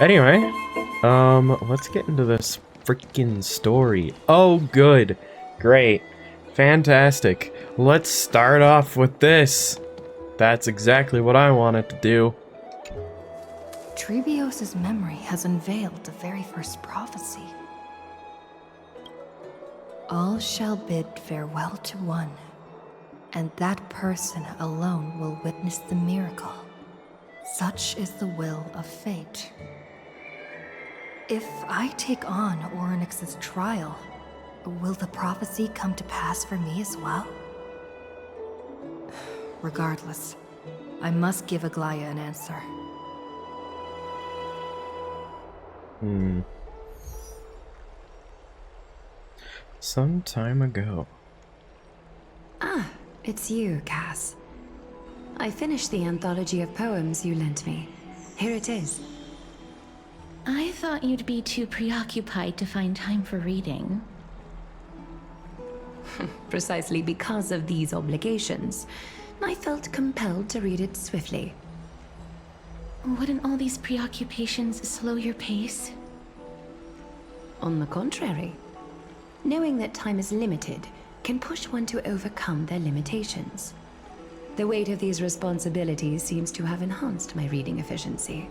Anyway, let's get into this freaking story. Oh, good. Great. Fantastic. Let's start off with this. That's exactly what I wanted to do. Trebios's memory has unveiled the very first prophecy. All shall bid farewell to one, and that person alone will witness the miracle. Such is the will of fate. If I take on Oryx's trial, will the prophecy come to pass for me as well? Regardless, I must give Aglaya an answer. Some time ago. Ah, it's you, Cass. I finished the anthology of poems you lent me. Here it is. I thought you'd be too preoccupied to find time for reading. Precisely because of these obligations, I felt compelled to read it swiftly. Wouldn't all these preoccupations slow your pace? On the contrary, knowing that time is limited can push one to overcome their limitations. The weight of these responsibilities seems to have enhanced my reading efficiency.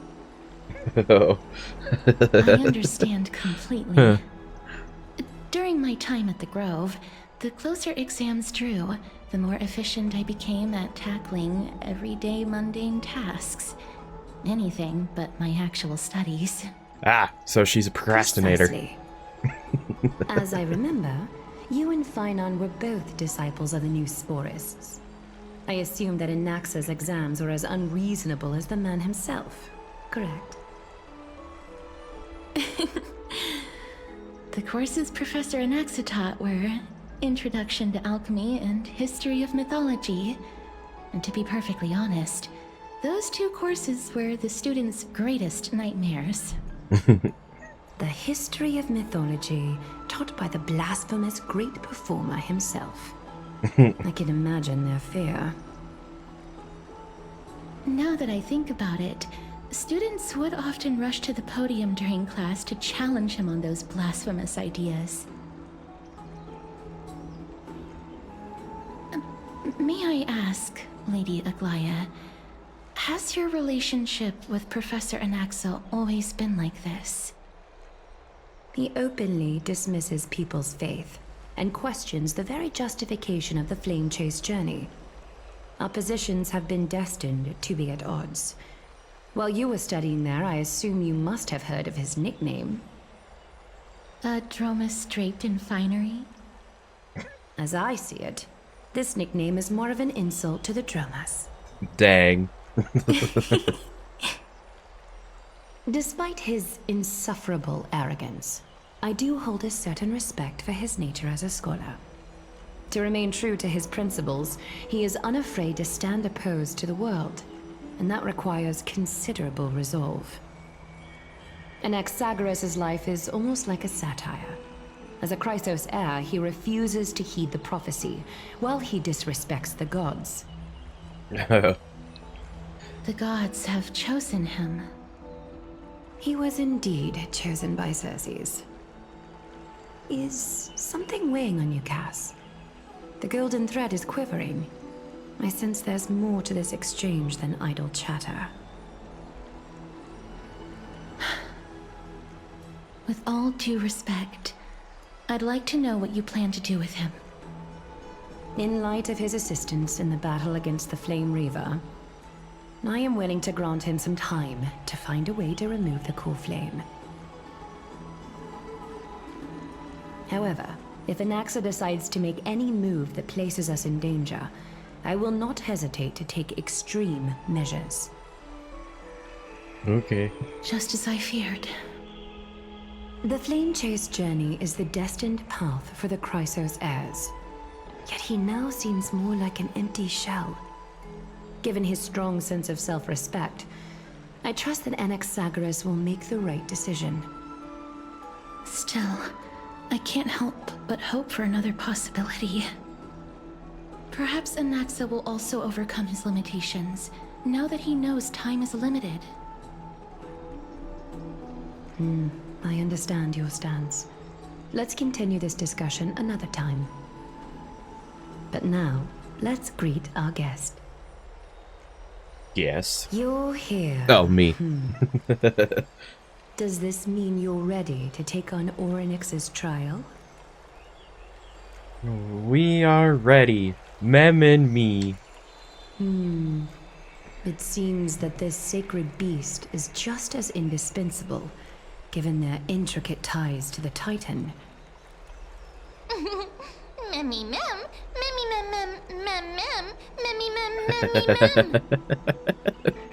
Oh. I understand completely. During my time at the Grove, the closer exams drew, the more efficient I became at tackling everyday mundane tasks. Anything but my actual studies. Ah, so she's a procrastinator. Precisely. As I remember, you and Finon were both disciples of the new Sporists. I assume that Anaxa's exams were as unreasonable as the man himself, correct? The courses Professor Anaxa taught were Introduction to Alchemy and History of Mythology. And to be perfectly honest, those two courses were the students' greatest nightmares. The history of mythology taught by the blasphemous great performer himself. I can imagine their fear. Now that I think about it, students would often rush to the podium during class to challenge him on those blasphemous ideas. May I ask, Lady Aglaya, has your relationship with Professor Anaxa always been like this? He openly dismisses people's faith and questions the very justification of the Flame Chase journey. Our positions have been destined to be at odds. While you were studying there, I assume you must have heard of his nickname. Dromus draped in finery? As I see it, this nickname is more of an insult to the Dromas. Dang. Despite his insufferable arrogance, I do hold a certain respect for his nature as a scholar. To remain true to his principles, he is unafraid to stand opposed to the world, and that requires considerable resolve. Anaxagoras' life is almost like a satire. As a Chrysos heir, he refuses to heed the prophecy, while he disrespects the gods. The gods have chosen him. He was indeed chosen by Circes. Is something weighing on you, Cass? The golden thread is quivering. I sense there's more to this exchange than idle chatter. With all due respect, I'd like to know what you plan to do with him. In light of his assistance in the battle against the Flame Reaver, I am willing to grant him some time to find a way to remove the core flame. However, if Anaxa decides to make any move that places us in danger, I will not hesitate to take extreme measures. Okay. Just as I feared. The Flame Chase journey is the destined path for the Chrysos heirs. Yet he now seems more like an empty shell. Given his strong sense of self-respect, I trust that Anaxagoras will make the right decision. Still, I can't help but hope for another possibility. Perhaps Anaxa will also overcome his limitations, now that he knows time is limited. I understand your stance. Let's continue this discussion another time. But now, let's greet our guest. Yes. You're here. Oh, me. Does this mean you're ready to take on Orynyx's trial? We are ready. Mem and me. It seems that this sacred beast is just as indispensable, given their intricate ties to the Titan. Memmy mem, memmy mem mem, mem mem, memmy mem memmy mem.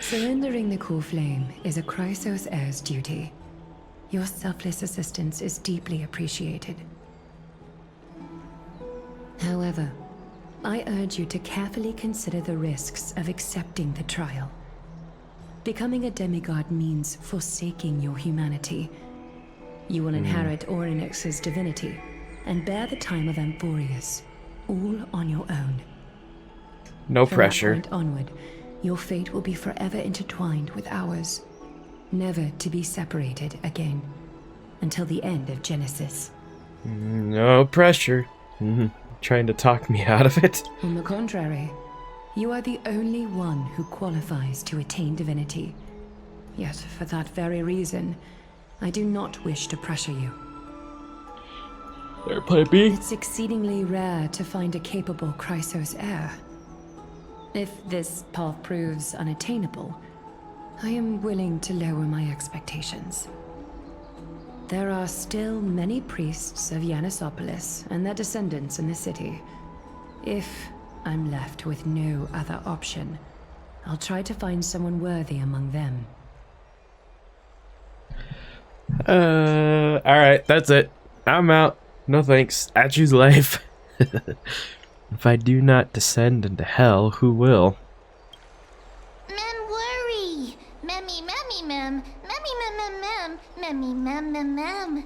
Surrendering the core flame is a Chrysos heir's duty. Your selfless assistance is deeply appreciated. However, I urge you to carefully consider the risks of accepting the trial. Becoming a demigod means forsaking your humanity. You will inherit Orynyx's divinity and bear the time of Amphoreus, all on your own. No From pressure. that point onward, your fate will be forever intertwined with ours, never to be separated again, until the end of Genesis. No pressure. Trying to talk me out of it. On the contrary, you are the only one who qualifies to attain divinity. Yet, for that very reason, I do not wish to pressure you. There, play B. It's exceedingly rare to find a capable Chrysos heir. If this path proves unattainable, I am willing to lower my expectations. There are still many priests of Yanissopolis and their descendants in the city. If I'm left with no other option, I'll try to find someone worthy among them. Alright, that's it. I'm out. No thanks. I choose life. If I do not descend into hell, who will? Mem worry. Memmy memmy mem, memmy mem mem mem, memmy mem mem mem.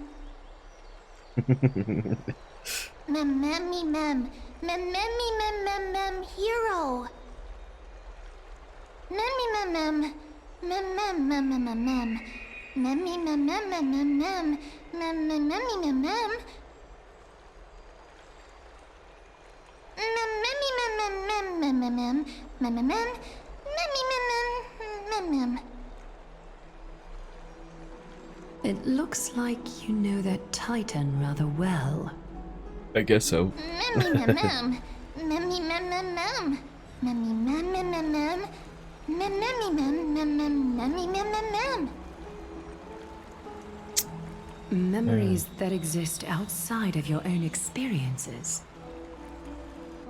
Mem memmy mem, mem memmy mem mem mem hero. Memmy mem mem, mem mem mem mem mem mem. Memmy mem mem mem mem mem, mem mem memmy mem mem. Memmy mem mem mem mem mem mem, mem mem mem, memmy mem mem mem mem. It looks like you know that Titan rather well. I guess so. Memmy mem mem, memmy mem mem mem, memmy mem mem mem mem, memmy mem mem mem, memmy mem mem mem. Memories that exist outside of your own experiences.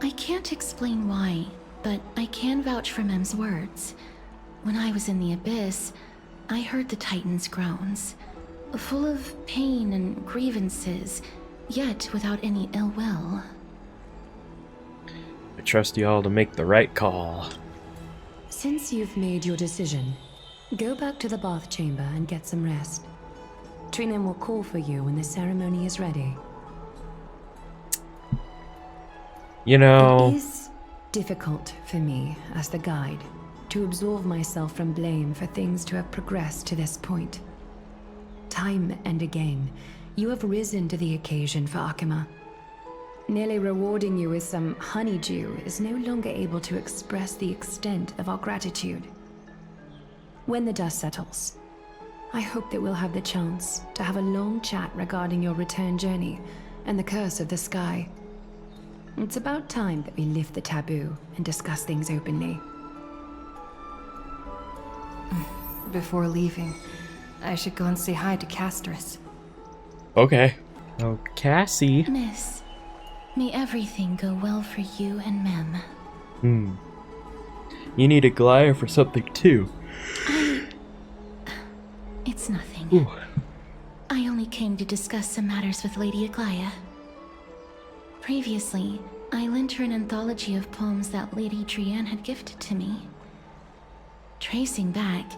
I can't explain why, but I can vouch for Mem's words. When I was in the abyss, I heard the Titan's groans, full of pain and grievances, yet without any ill will. I trust you all to make the right call. Since you've made your decision, go back to the bath chamber and get some rest. Trinem will call for you when the ceremony is ready. You know... It is difficult for me, as the guide, to absolve myself from blame for things to have progressed to this point. Time and again, you have risen to the occasion for Akima. Nearly rewarding you with some honeydew is no longer able to express the extent of our gratitude. When the dust settles, I hope that we'll have the chance to have a long chat regarding your return journey and the curse of the sky. It's about time that we lift the taboo and discuss things openly. Before leaving, I should go and say hi to Castris. Okay. Oh, Cassie. Miss, may everything go well for you and Mem. You need a glider for something too. It's nothing. Ooh. I only came to discuss some matters with Lady Aglaya. Previously, I lent her an anthology of poems that Lady Trianne had gifted to me. Tracing back,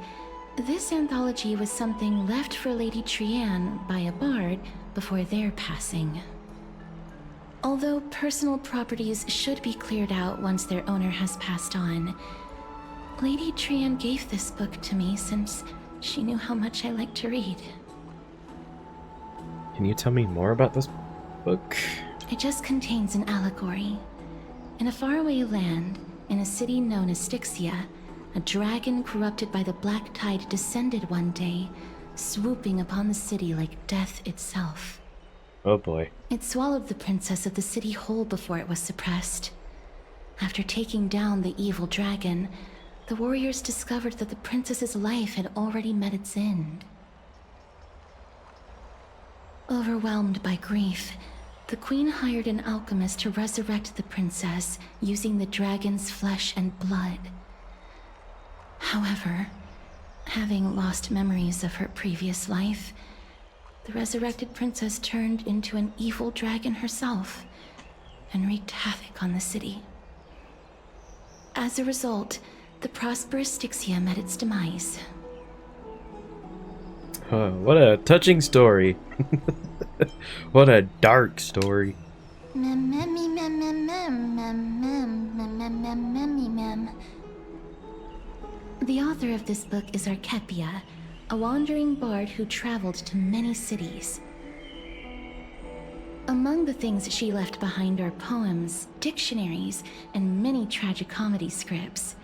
this anthology was something left for Lady Trianne by a bard before their passing. Although personal properties should be cleared out once their owner has passed on, Lady Trian gave this book to me since she knew how much I like to read. Can you tell me more about this book? It just contains an allegory. In a faraway land, in a city known as Styxia, a dragon corrupted by the black tide descended one day, swooping upon the city like death itself. Oh boy. It swallowed the princess of the city whole before it was suppressed. After taking down the evil dragon, the warriors discovered that the princess's life had already met its end. Overwhelmed by grief, the queen hired an alchemist to resurrect the princess using the dragon's flesh and blood. However, having lost memories of her previous life, the resurrected princess turned into an evil dragon herself and wreaked havoc on the city. As a result, the prosperous Styxia met its demise. What a touching story. What a dark story. The author of this book is Archepia, a wandering bard who traveled to many cities. Among the things she left behind are poems, dictionaries, and many tragicomedy scripts.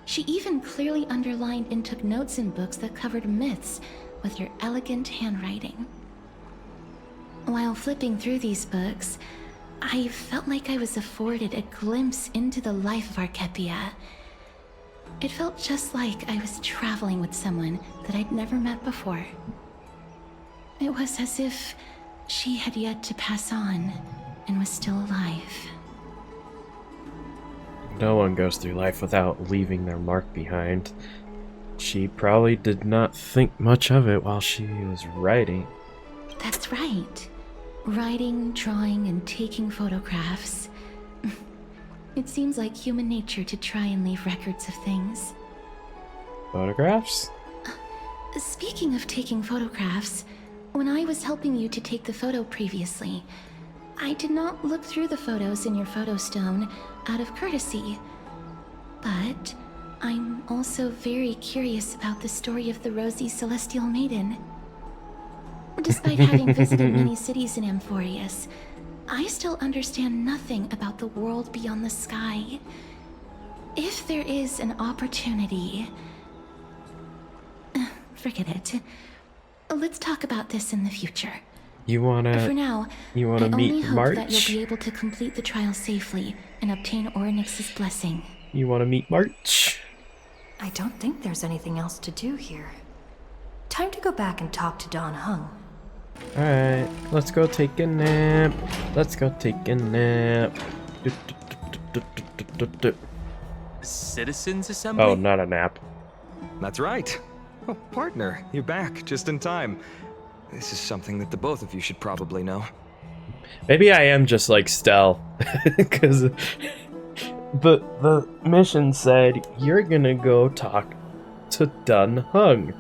She even clearly underlined and took notes in books that covered myths with her elegant handwriting. While flipping through these books, I felt like I was afforded a glimpse into the life of Archepia. It felt just like I was traveling with someone that I'd never met before. It was as if she had yet to pass on and was still alive. No one goes through life without leaving their mark behind. She probably did not think much of it while she was writing. That's right. Writing, drawing, and taking photographs. It seems like human nature to try and leave records of things. Photographs? Speaking of taking photographs, when I was helping you to take the photo previously, I did not look through the photos in your photo stone out of courtesy. But I'm also very curious about the story of the Rosy Celestial Maiden. Despite having visited many cities in Amphoreus, I still understand nothing about the world beyond the sky. If there is an opportunity... forget it. Let's talk about this in the future. You wanna... For now, you wanna I meet only hope March? that you'll be able to complete the trial safely and obtain Orynyx's blessing. You wanna meet March? I don't think there's anything else to do here. Time to go back and talk to Don Hung. Alright, let's go take a nap. Let's go take a nap. Citizens Assembly? Oh, not a nap. That's right. Oh, partner, you're back just in time. This is something that the both of you should probably know. Maybe I am just like Stell. Because the mission said, you're gonna go talk to Don Hung.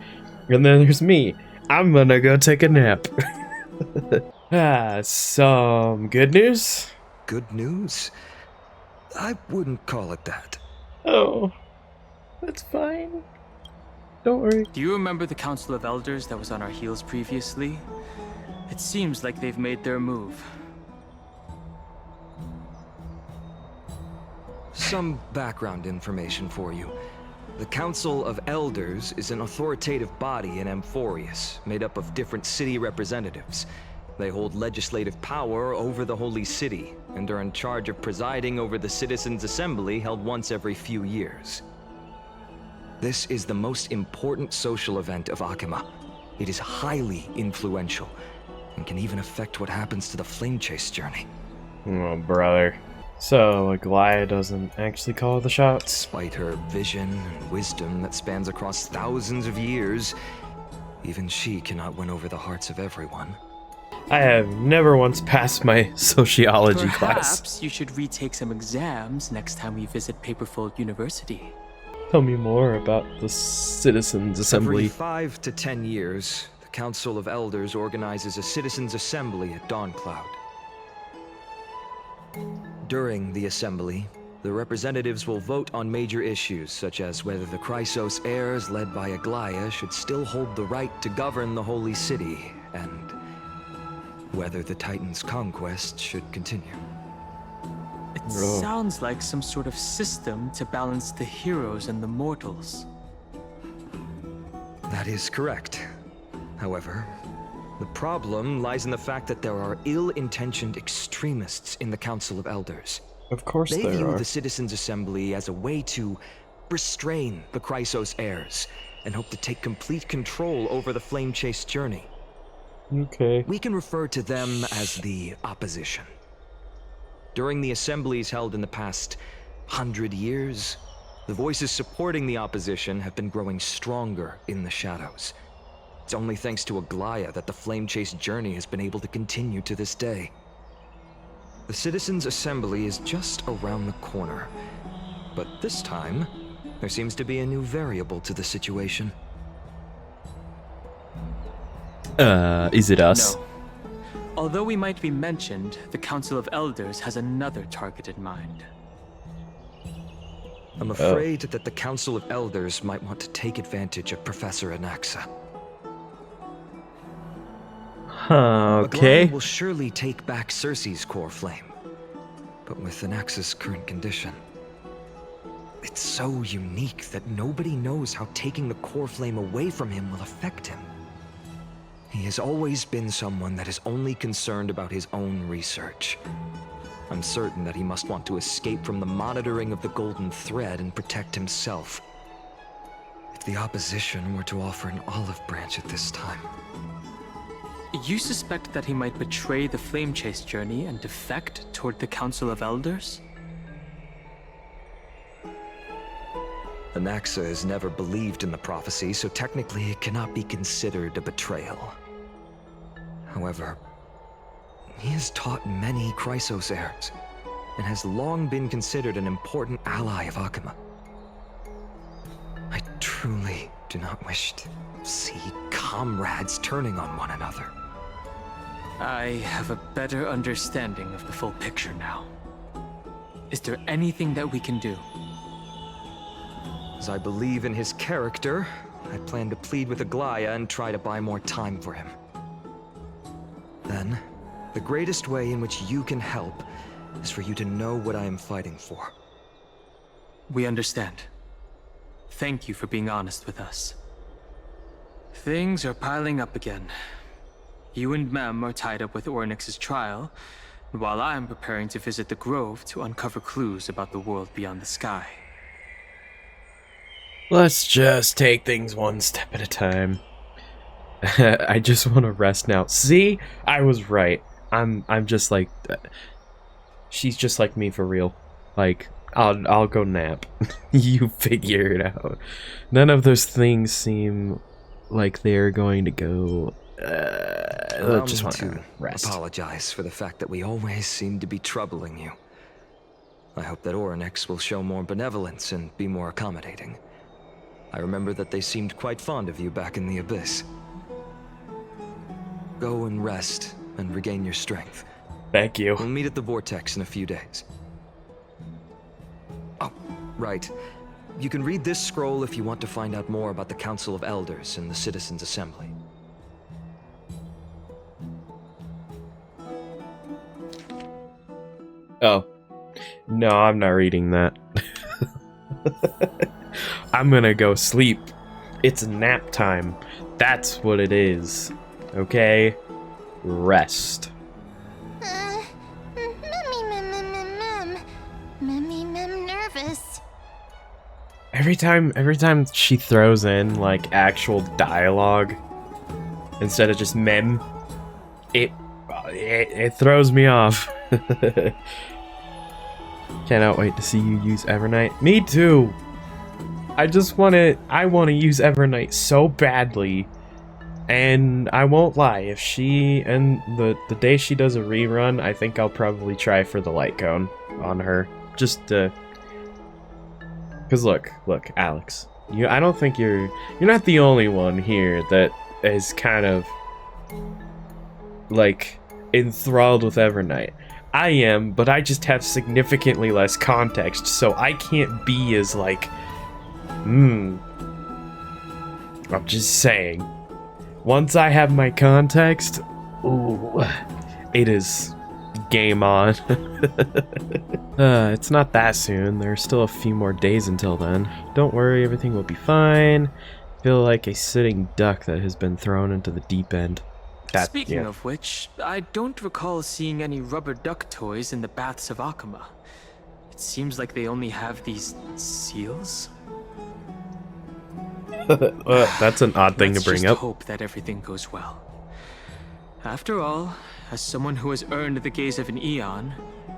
And then there's me. I'm gonna go take a nap. Some good news? Good news? I wouldn't call it that. Oh, that's fine. Don't worry. Do you remember the Council of Elders that was on our heels previously? It seems like they've made their move. Some background information for you. The Council of Elders is an authoritative body in Amphoreus, made up of different city representatives. They hold legislative power over the Holy City, and are in charge of presiding over the Citizens' Assembly held once every few years. This is the most important social event of Akima. It is highly influential, and can even affect what happens to the Flame Chase journey. Oh, brother. So, Aglaia doesn't actually call the shots? Despite her vision and wisdom that spans across thousands of years, even she cannot win over the hearts of everyone. I have never once passed my sociology class. Perhaps you should retake some exams next time we visit Paperfold University. Tell me more about the Citizens' Assembly. Every 5 to 10 years, the Council of Elders organizes a Citizens' Assembly at Dawncloud. During the assembly, the representatives will vote on major issues, such as whether the Chrysos heirs led by Aglaia should still hold the right to govern the Holy City, and whether the Titan's conquest should continue. It sounds like some sort of system to balance the heroes and the mortals. That is correct. However, the problem lies in the fact that there are ill-intentioned extremists in the Council of Elders. Of course They there view are. the Citizens' Assembly as a way to restrain the Chrysos heirs and hope to take complete control over the flame-chased journey. Okay. We can refer to them as the opposition. During the assemblies held in the past 100 years, the voices supporting the opposition have been growing stronger in the shadows. It's only thanks to Aglaia that the flame-chased journey has been able to continue to this day. The Citizens' Assembly is just around the corner, but this time, there seems to be a new variable to the situation. Is it us? No. Although we might be mentioned, the Council of Elders has another target in mind. I'm afraid that the Council of Elders might want to take advantage of Professor Anaxa. Okay. Aglaia will surely take back Circe's core flame, but with Anaxa's current condition, it's so unique that nobody knows how taking the core flame away from him will affect him. He has always been someone that is only concerned about his own research. I'm certain that he must want to escape from the monitoring of the Golden Thread and protect himself. If the opposition were to offer an olive branch at this time... You suspect that he might betray the Flame Chase journey and defect toward the Council of Elders? Anaxa has never believed in the prophecy, so technically it cannot be considered a betrayal. However, he has taught many Chrysos heirs, and has long been considered an important ally of Akuma. I truly do not wish to see comrades turning on one another. I have a better understanding of the full picture now. Is there anything that we can do? As I believe in his character, I plan to plead with Aglaia and try to buy more time for him. Then, the greatest way in which you can help is for you to know what I am fighting for. We understand. Thank you for being honest with us. Things are piling up again. You and Mem are tied up with Ornyx's trial, while I am preparing to visit the Grove to uncover clues about the world beyond the sky. Let's just take things one step at a time. I just want to rest now. See? I was right. I'm just like... she's just like me for real. Like, I'll go nap. You figure it out. None of those things seem like they're going to go... I just want to rest. Apologize for the fact that we always seem to be troubling you. I hope that Ornyx will show more benevolence and be more accommodating. I remember that they seemed quite fond of you back in the Abyss. Go and rest and regain your strength. Thank you. We'll meet at the Vortex in a few days. Oh, right. You can read this scroll if you want to find out more about the Council of Elders and the Citizens' Assembly. Oh. No, I'm not reading that. I'm gonna go sleep. It's nap time. That's what it is. Okay? Rest. Mem nervous. Every time she throws in like actual dialogue instead of just mem, it throws me off. Cannot wait to see you use Evernight. Me too. I want to use Evernight so badly. And I won't lie, if she, and the day she does a rerun, I think I'll probably try for the light cone on her. Just to... Because look, Alex, I don't think you're not the only one here that is kind of, like, enthralled with Evernight. I am, but I just have significantly less context, so I can't be as like, I'm just saying. Once I have my context, ooh, it is game on. It's not that soon. There's still a few more days until then. Don't worry, everything will be fine. Feel like a sitting duck that has been thrown into the deep end. Speaking of which, I don't recall seeing any rubber duck toys in the baths of Akuma. It seems like they only have these seals. That's an odd thing to bring up. Hope that everything goes well. After all, as someone who has earned the gaze of an Eon,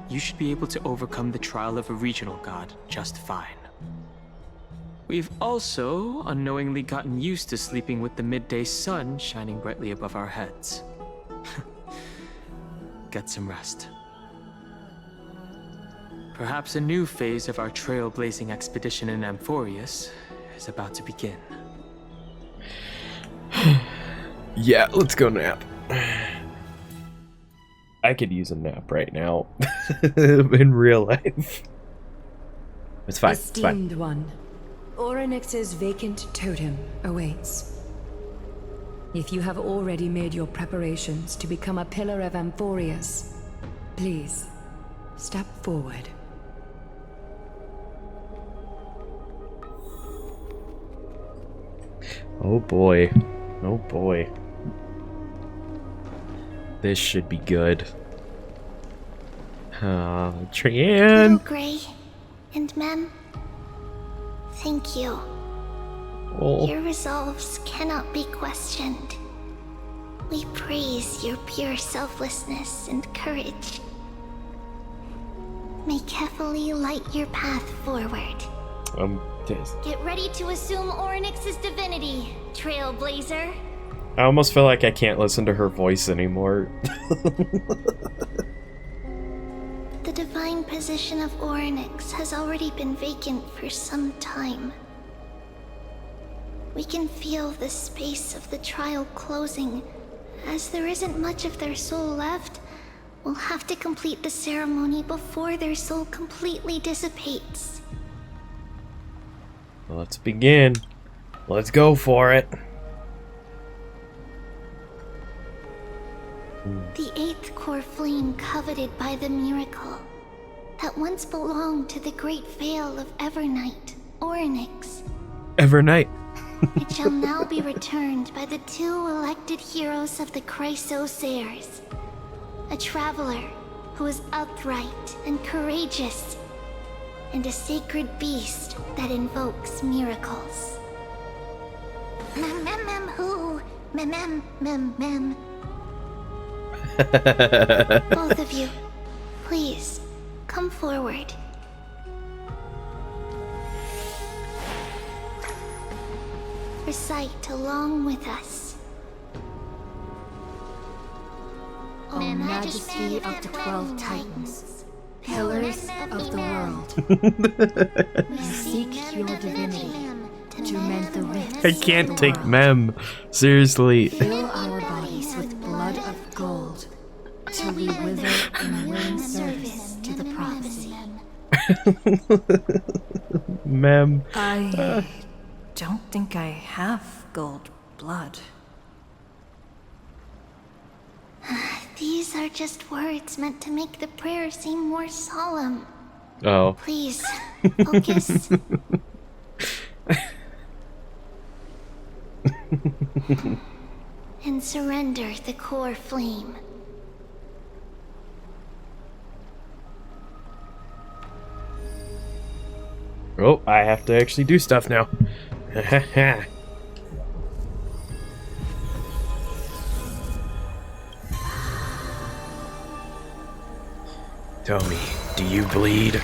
you should be able to overcome the trial of a regional god just fine. We've also unknowingly gotten used to sleeping with the midday sun shining brightly above our heads. Get some rest. Perhaps a new phase of our trailblazing expedition in Amphoreus is about to begin. Yeah, let's go nap. I could use a nap right now. In real life. It's fine. It's fine. Esteemed one, Orynyx's vacant totem awaits. If you have already made your preparations to become a pillar of Amphoreus, please, step forward. Oh boy. Oh boy. This should be good. Trian! Little Gray and Mem, thank you. Oh. Your resolves cannot be questioned. We praise your pure selflessness and courage. May Kefali light your path forward. Get ready to assume Orynyx's divinity, Trailblazer. I almost feel like I can't listen to her voice anymore. The divine position of Orynyx has already been vacant for some time. We can feel the space of the trial closing. As there isn't much of their soul left, we'll have to complete the ceremony before their soul completely dissipates. Let's begin. Let's go for it. The eighth core flame coveted by the miracle that once belonged to the great veil of Evernight, Orynyx. Evernight. It shall now be returned by the two elected heroes of the Chrysosairs. A traveler who is upright and courageous, and a sacred beast that invokes miracles. Who? Mem. Both of you, please, come forward. Recite along with us. O Majesty of the 12 Titans, Pillars of the world, we seek your divinity to mend the rifts. I can't take Mem. Seriously. Fill our bodies with blood of gold, till we wither in willing service to the prophecy. Mem. I don't think I have gold blood. These are just words meant to make the prayer seem more solemn. Oh. Please, focus. And surrender the core flame. Oh, I have to actually do stuff now. Tell me, do you bleed?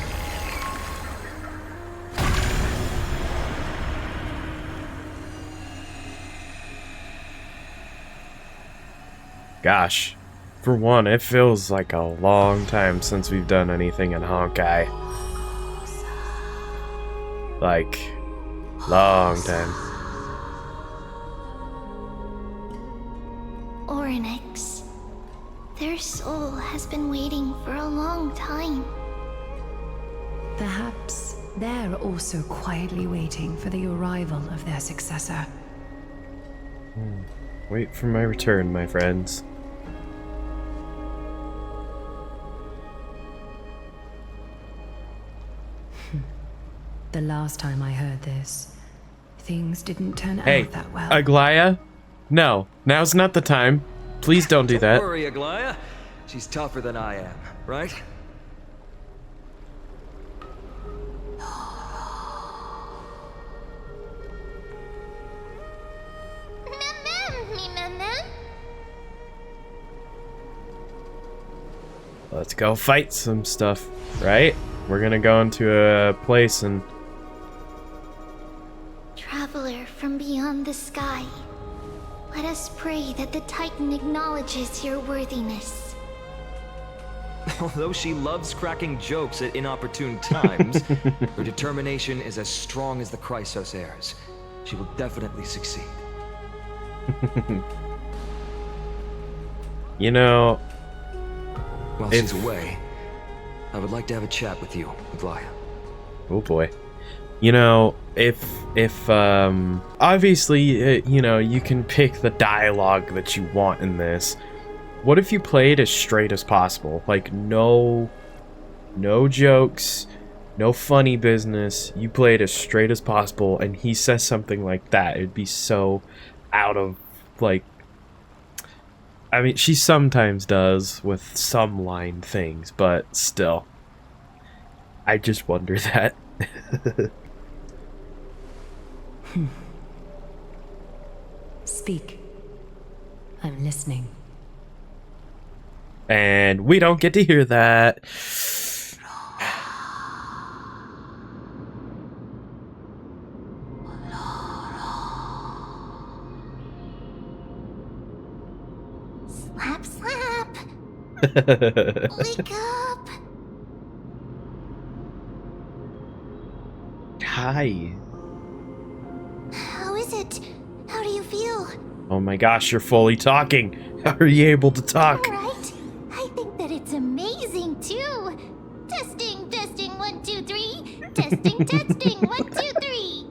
Gosh, for one, it feels like a long time since we've done anything in Honkai. Like, long time. Orynyx, Their soul has been waiting for a long time. Perhaps they're also quietly waiting for the arrival of their successor. Wait for my return, my friends. The last time I heard this, things didn't turn Hey, out that well. Aglaya? No, now's not the time. Please don't do that. Don't worry, Aglaya. She's tougher than I am, right? Let's go fight some stuff, right? We're gonna go into a place and... Traveler from beyond the sky, let us pray that the Titan acknowledges your worthiness. Although she loves cracking jokes at inopportune times, her determination is as strong as the Chrysos heirs. She will definitely succeed. You know... While she's away, I would like to have a chat with you, Aglaya. Oh boy. You know, if obviously, you know, you can pick the dialogue that you want in this. What if you played as straight as possible? Like, no jokes, no funny business. You played as straight as possible, and he says something like that. It'd be so out of, like... I mean, she sometimes does with some line things, but still. I just wonder that. Speak. I'm listening. And we don't get to hear that. Slap, slap! Wake up! Hi. How is it? How do you feel? Oh my gosh, you're fully talking. How are you able to talk? Alright. I think that it's amazing too. Testing, testing, 1, 2, 3. Testing, testing, 1, 2, 3.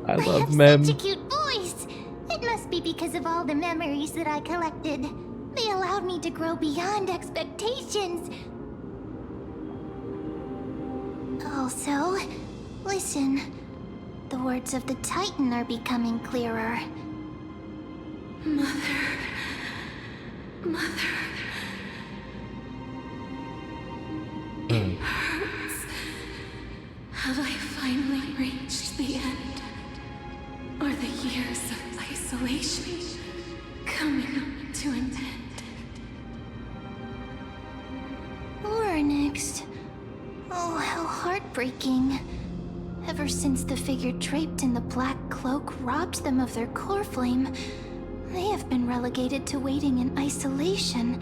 I I love have Mem. such a cute voice. It must be because of all the memories that I collected. They allowed me to grow beyond expectations. Also, listen. The words of the Titan are becoming clearer. Mother. It hurts. Have I finally reached the end? Are the years of isolation coming to an end? Or next. Oh, how heartbreaking. Ever since the figure draped in the black cloak robbed them of their core flame, they have been relegated to waiting in isolation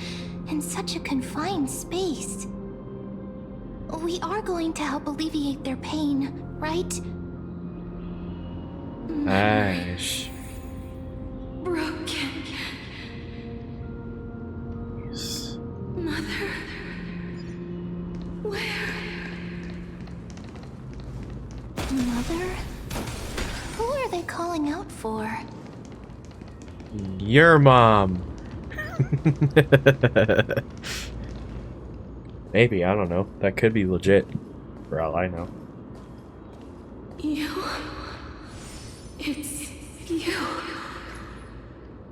in such a confined space. We are going to help alleviate their pain, right? Ash. Broken. Mother. Where? Mother? Who are they calling out for? Your mom. Maybe, I don't know. That could be legit, for all I know. You. It's you.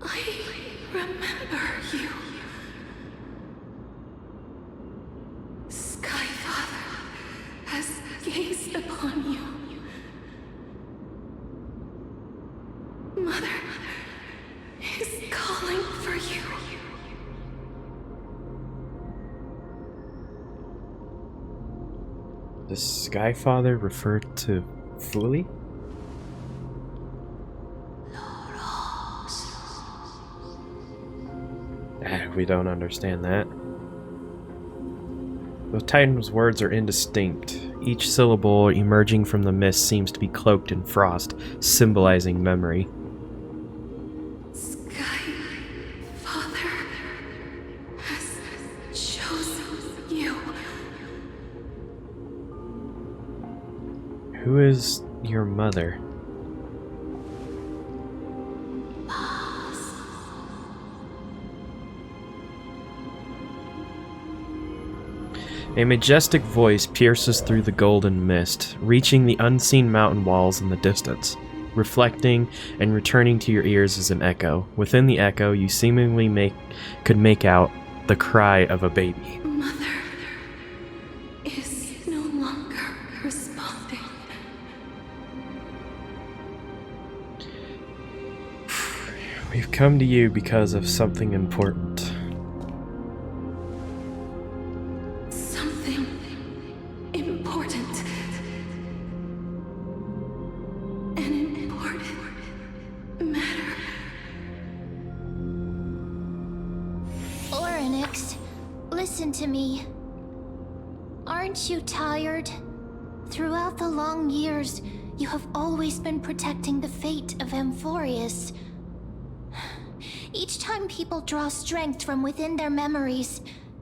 I remember you. Skyfather has gazed upon you. Mother is calling for you. Does Skyfather refer to Fuli? We don't understand that. The Titan's words are indistinct. Each syllable emerging from the mist seems to be cloaked in frost, symbolizing memory. Skyfather. Who is your mother? A majestic voice pierces through the golden mist, reaching the unseen mountain walls in the distance. Reflecting and returning to your ears is an echo. Within the echo, you seemingly could make out the cry of a baby. Mother is no longer responding. We've come to you because of something important. Something important. An important matter. Oryx, listen to me. Aren't you tired? Throughout the long years, you have always been protecting the fate of Amphoreus. Each time people draw strength from within their memories,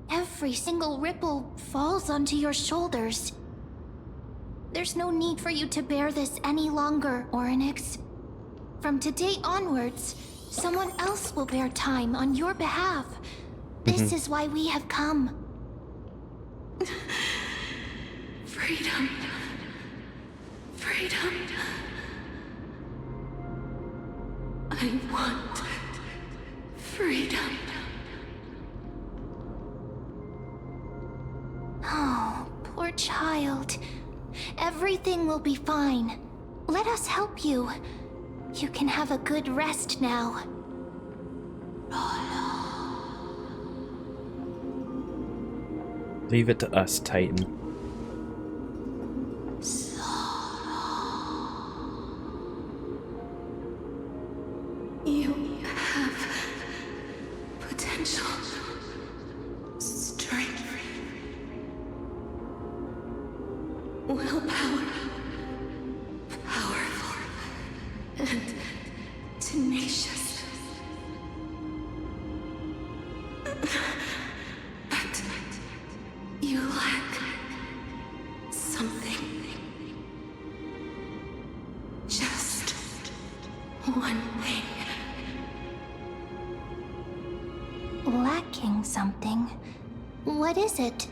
every single ripple falls onto your shoulders. There's no need for you to bear this any longer, Oryx. From today onwards, someone else will bear time on your behalf. This is why we have come. Freedom. Freedom. I want freedom. Oh, poor child. Everything will be fine. Let us help you. You can have a good rest now. Leave it to us, Titan. You have potential, strength, willpower, powerful, and tenacious. But you lack something. Just one thing. Lacking something. What is it?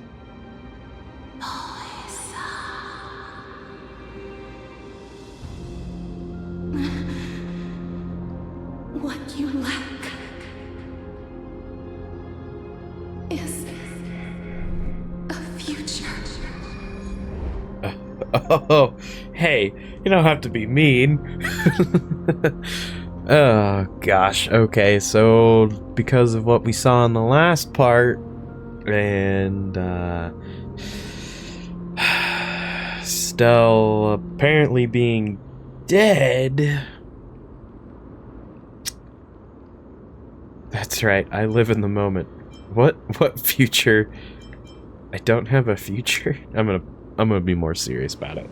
What you lack is a future. Oh, hey, you don't have to be mean. Oh, gosh. Okay, so because of what we saw in the last part, and, Stell apparently being dead. That's right, I live in the moment. What future? I don't have a future? I'm gonna be more serious about it.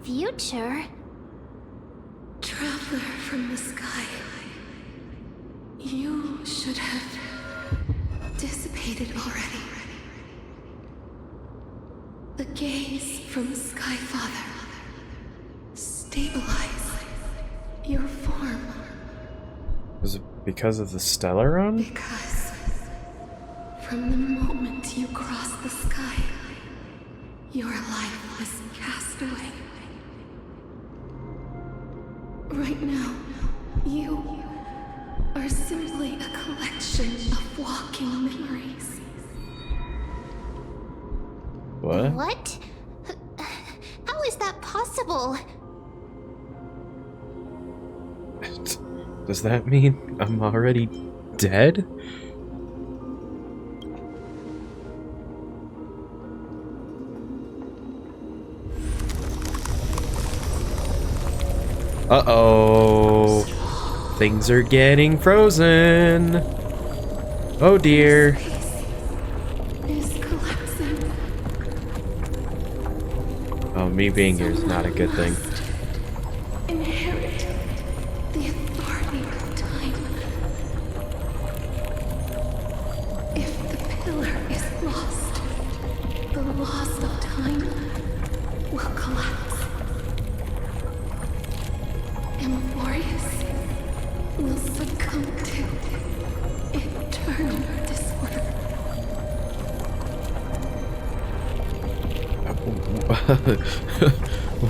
Future? Traveler from the sky. You should have dissipated already. The gaze from Sky Father stabilized your form. Was it because of the Stellaron? Because from the moment you crossed the sky, your life was cast away. Right now, you are simply a collection of walking memories. What? What? How is that possible? Does that mean I'm already dead? Uh-oh. Things are getting frozen. Oh dear. Is collapsing. Oh, me being here is not a good thing. Inherit the authority of time. If the pillar is lost, the laws of time will collapse. Amphoreus will succumb to eternal disorder.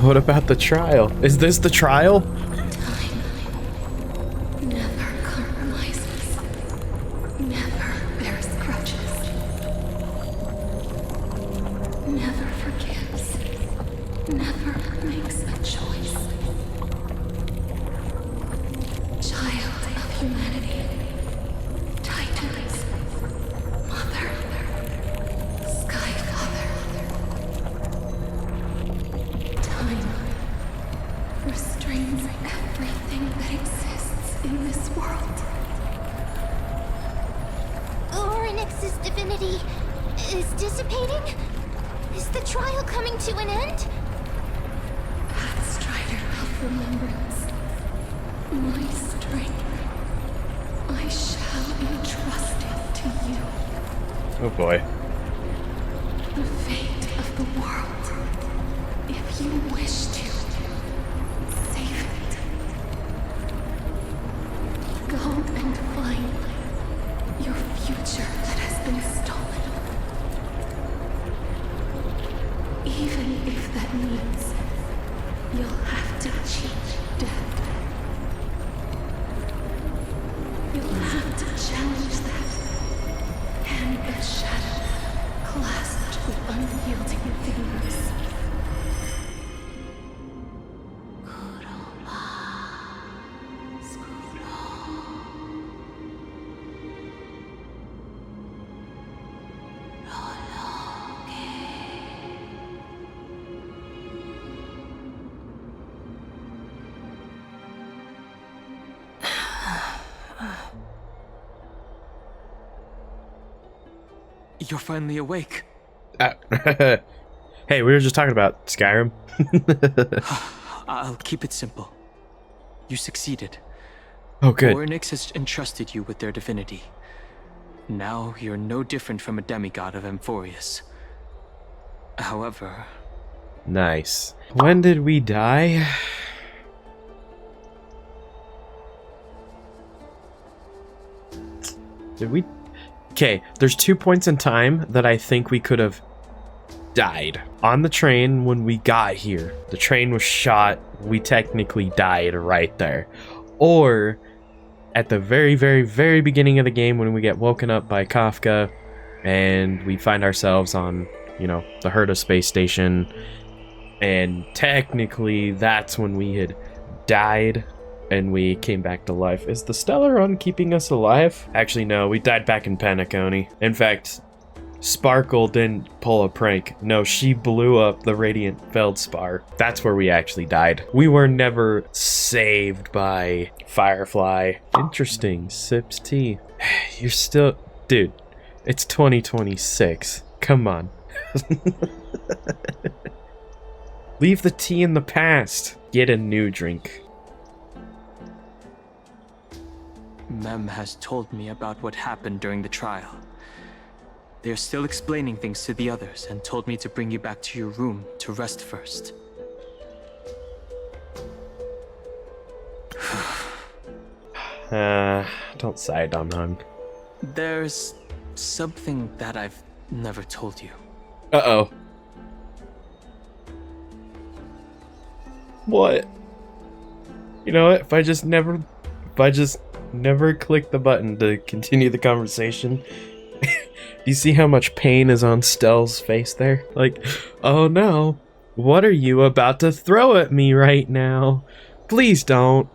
What about the trial? Is this the trial? Time never compromises, never bears grudges, never forgives, never makes a choice. Child of humanity, Titans, Mother, Sky Father. Time restrains everything that exists in this world. Orynyx's divinity is dissipating? Is the trial coming to an end? Pathstrider of remembrance, my strength, I shall entrust it to you. Oh boy. The fate of the world, if you wish to save it. Go and find your future that has been stolen. Even if that means you'll have to cheat death. You'll have to challenge that hand of shadow clasped with unyielding fingers. You're finally awake. Hey, we were just talking about Skyrim. I'll keep it simple. You succeeded. Oh, good. Orynyx has entrusted you with their divinity. Now you're no different from a demigod of Amphoreus. However, Nice. When did we die? Did we? Okay, there's 2 points in time that I think we could have died. On the train when we got here. The train was shot. We technically died right there. Or at the very, very, very beginning of the game when we get woken up by Kafka and we find ourselves on, you know, the Herta space station. And technically that's when we had died and we came back to life. Is the Stellar Run keeping us alive? Actually, no, we died back in Penacony. In fact, Sparkle didn't pull a prank. No, she blew up the Radiant Feldspar. That's where we actually died. We were never saved by Firefly. Interesting. Sips tea. You're still... Dude, it's 2026. Come on. Leave the tea in the past. Get a new drink. Mem has told me about what happened during the trial. They are still explaining things to the others and told me to bring you back to your room to rest first. Don't sigh, Dom Hung. There's something that I've never told you. Uh-oh. What? You know what? If I just never click the button to continue the conversation. You see how much pain is on Stell's face there? Like, oh no. What are you about to throw at me right now? Please don't.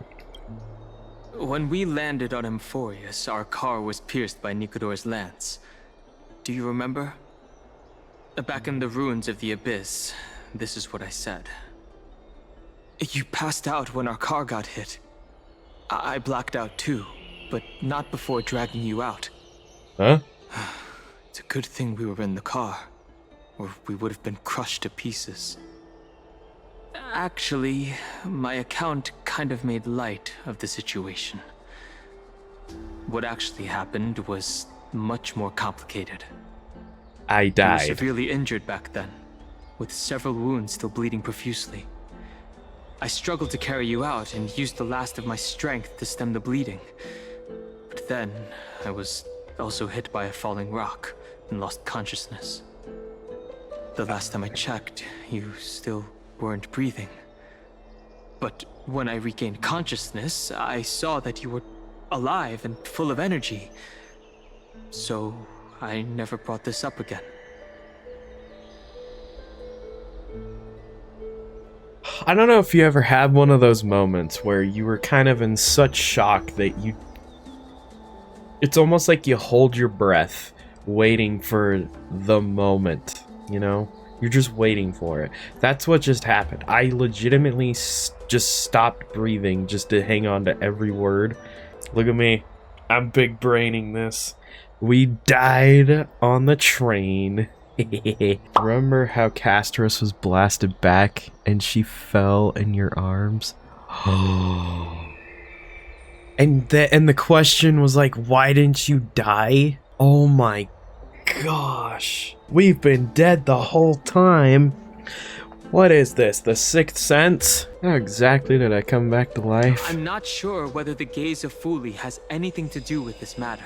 When we landed on Amphoreus, our car was pierced by Nicodor's lance. Do you remember? Back in the ruins of the Abyss, this is what I said. You passed out when our car got hit. I blacked out too, but not before dragging you out. Huh? It's a good thing we were in the car, or we would have been crushed to pieces. Actually, my account kind of made light of the situation. What actually happened was much more complicated. I You were died. severely injured back then. with several wounds still bleeding profusely. I struggled to carry you out and used the last of my strength to stem the bleeding. But then, I was also hit by a falling rock and lost consciousness. The last time I checked, you still weren't breathing. But when I regained consciousness, I saw that you were alive and full of energy. So, I never brought this up again. I don't know if you ever had one of those moments where you were kind of in such shock that you... It's almost like you hold your breath, waiting for the moment, you know? You're just waiting for it. That's what just happened. I legitimately just stopped breathing just to hang on to every word. Look at me. I'm big braining this. We died on the train. Remember how Castros was blasted back and she fell in your arms? and the question was like, why didn't you die? Oh my gosh. We've been dead the whole time. What is this, the Sixth Sense? How exactly did I come back to life? I'm not sure whether the gaze of Fuli has anything to do with this matter.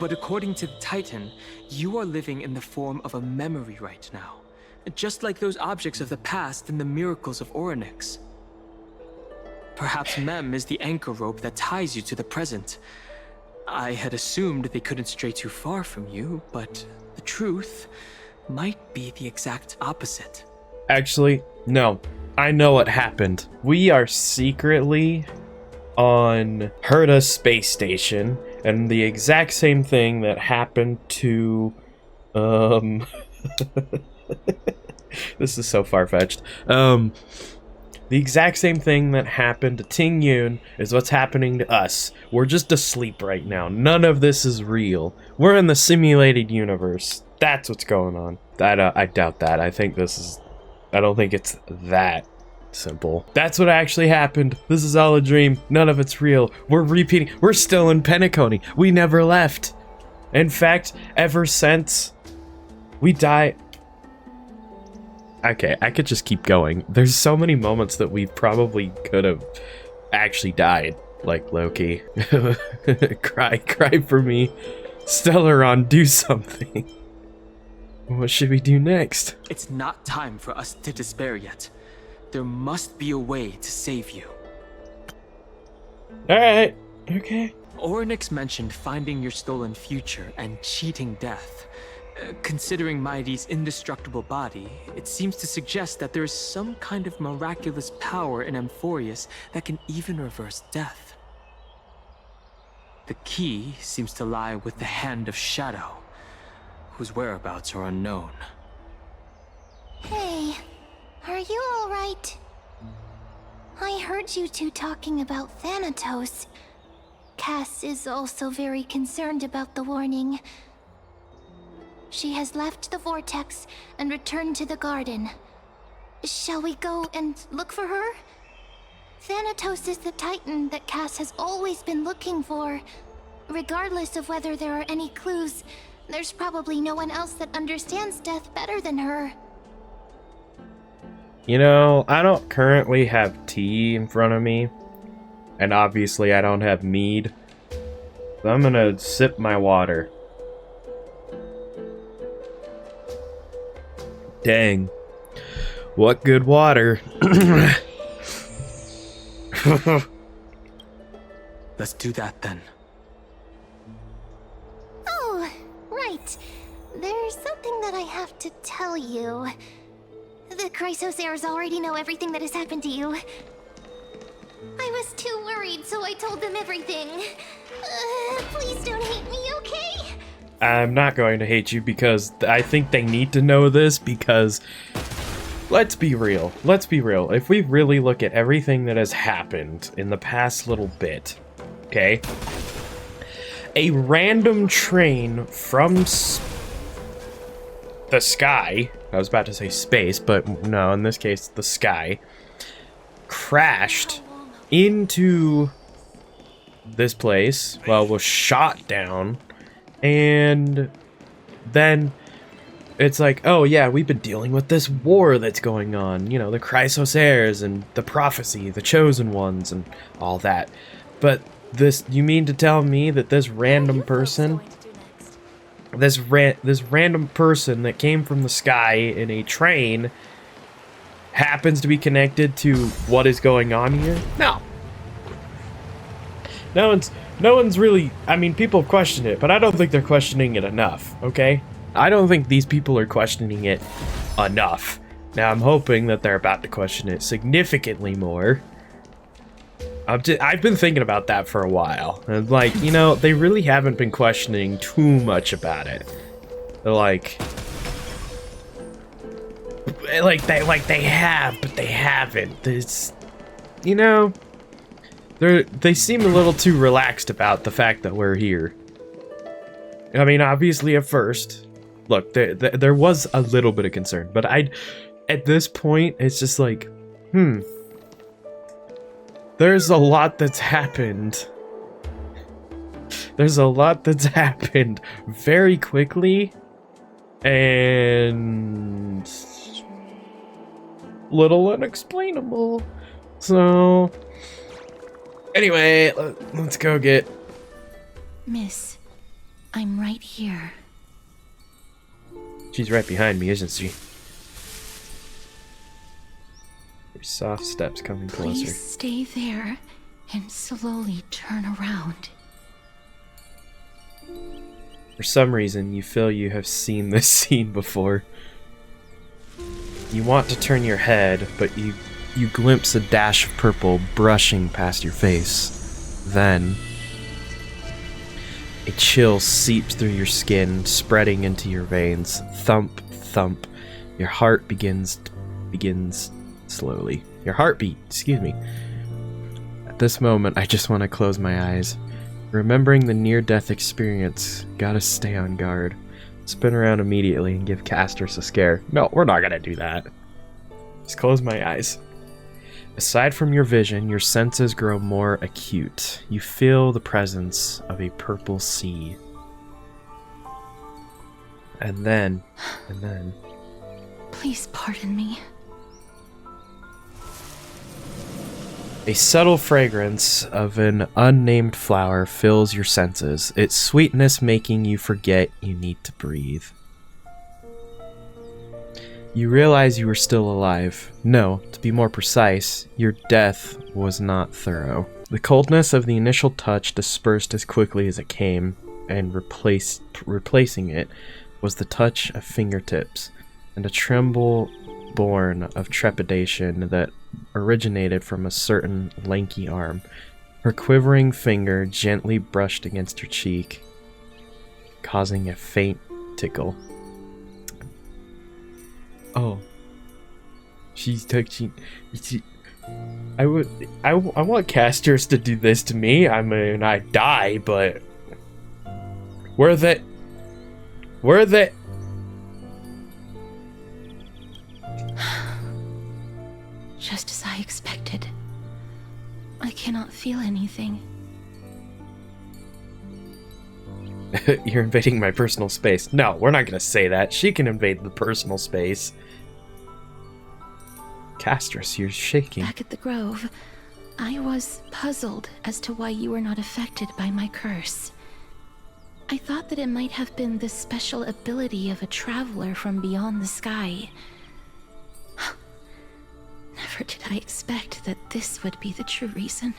But according to the Titan, you are living in the form of a memory right now. Just like those objects of the past and the miracles of Orynyx. Perhaps Mem is the anchor rope that ties you to the present. I had assumed they couldn't stray too far from you, but the truth might be the exact opposite. Actually, no. I know what happened. We are secretly on Herta space station, and the exact same thing that happened to this is so far-fetched. The exact same thing that happened to Ting Yun is what's happening to us. We're just asleep right now. None of this is real. We're in the simulated universe. That's what's going on. I doubt that. I don't think it's that simple. That's what actually happened. This is all a dream. None of it's real. We're repeating. We're still in Penacony. We never left. In fact, ever since we died... Okay, I could just keep going. There's so many moments that we probably could have actually died. Like Loki. Cry for me. Stellaron, do something. What should we do next? It's not time for us to despair yet. There must be a way to save you. Alright, okay. Orynyx mentioned finding your stolen future and cheating death. Considering Mighty's indestructible body, it seems to suggest that there is some kind of miraculous power in Amphoreus that can even reverse death. The key seems to lie with the Hand of Shadow, whose whereabouts are unknown. Hey, are you alright? I heard you two talking about Thanatos. Cass is also very concerned about the warning. She has left the vortex and returned to the garden. Shall we go and look for her? Thanatos is the Titan that Cass has always been looking for. Regardless of whether there are any clues, there's probably no one else that understands death better than her. You know, I don't currently have tea in front of me. And obviously I don't have mead. So I'm gonna sip my water. Dang. What good water. Let's do that then. Oh, right. There's something that I have to tell you. The Chrysosaurs already know everything that has happened to you. I was too worried, so I told them everything. Please don't hate me, okay? I'm not going to hate you because I think they need to know this because... Let's be real. Let's be real. If we really look at everything that has happened in the past little bit, okay? A random train from the sky, I was about to say space, but no, in this case, the sky, crashed into this place, well, was shot down, and then it's like, oh yeah, we've been dealing with this war that's going on, you know, the Chrysosairs and the prophecy, the chosen ones and all that. But this, you mean to tell me that this random person, this random person that came from the sky in a train happens to be connected to what is going on here? No. No one's really, I mean, people question it, but I don't think they're questioning it enough, okay? I don't think these people are questioning it enough. Now, I'm hoping that they're about to question it significantly more. I've been thinking about that for a while. And like, you know, they really haven't been questioning too much about it. They're like they have, but they haven't. It's, you know, they seem a little too relaxed about the fact that we're here. I mean, obviously at first, look, there was a little bit of concern, but at this point, it's just like, there's a lot that's happened. There's a lot that's happened very quickly, and little unexplainable. So, anyway, let's go get... Miss, I'm right here. She's right behind me, isn't she? Her soft steps coming closer. Please stay there and slowly turn around. For some reason, you feel you have seen this scene before. You want to turn your head, but you glimpse a dash of purple brushing past your face. Then, a chill seeps through your skin, spreading into your veins. Thump, thump. Your heart begins slowly. Your heartbeat, excuse me. At this moment, I just want to close my eyes. Remembering the near-death experience, gotta stay on guard. Spin around immediately and give Castris a scare. No, we're not gonna do that. Just close my eyes. Aside from your vision, your senses grow more acute. You feel the presence of a purple sea. And then... Please pardon me. A subtle fragrance of an unnamed flower fills your senses, its sweetness making you forget you need to breathe. You realize you are still alive. No, to be more precise, your death was not thorough. The coldness of the initial touch dispersed as quickly as it came, and replacing it was the touch of fingertips, and a tremble born of trepidation that originated from a certain lanky arm. Her quivering finger gently brushed against your cheek, causing a faint tickle. Oh, she's touching. I want Castris to do this to me. I mean, I die, but worth it. Worth it. Just as I expected. I cannot feel anything. You're invading my personal space. No, we're not gonna say that. She can invade the personal space. Castris, you're shaking. Back at the Grove, I was puzzled as to why you were not affected by my curse. I thought that it might have been the special ability of a traveler from beyond the sky. Never did I expect that this would be the true reason.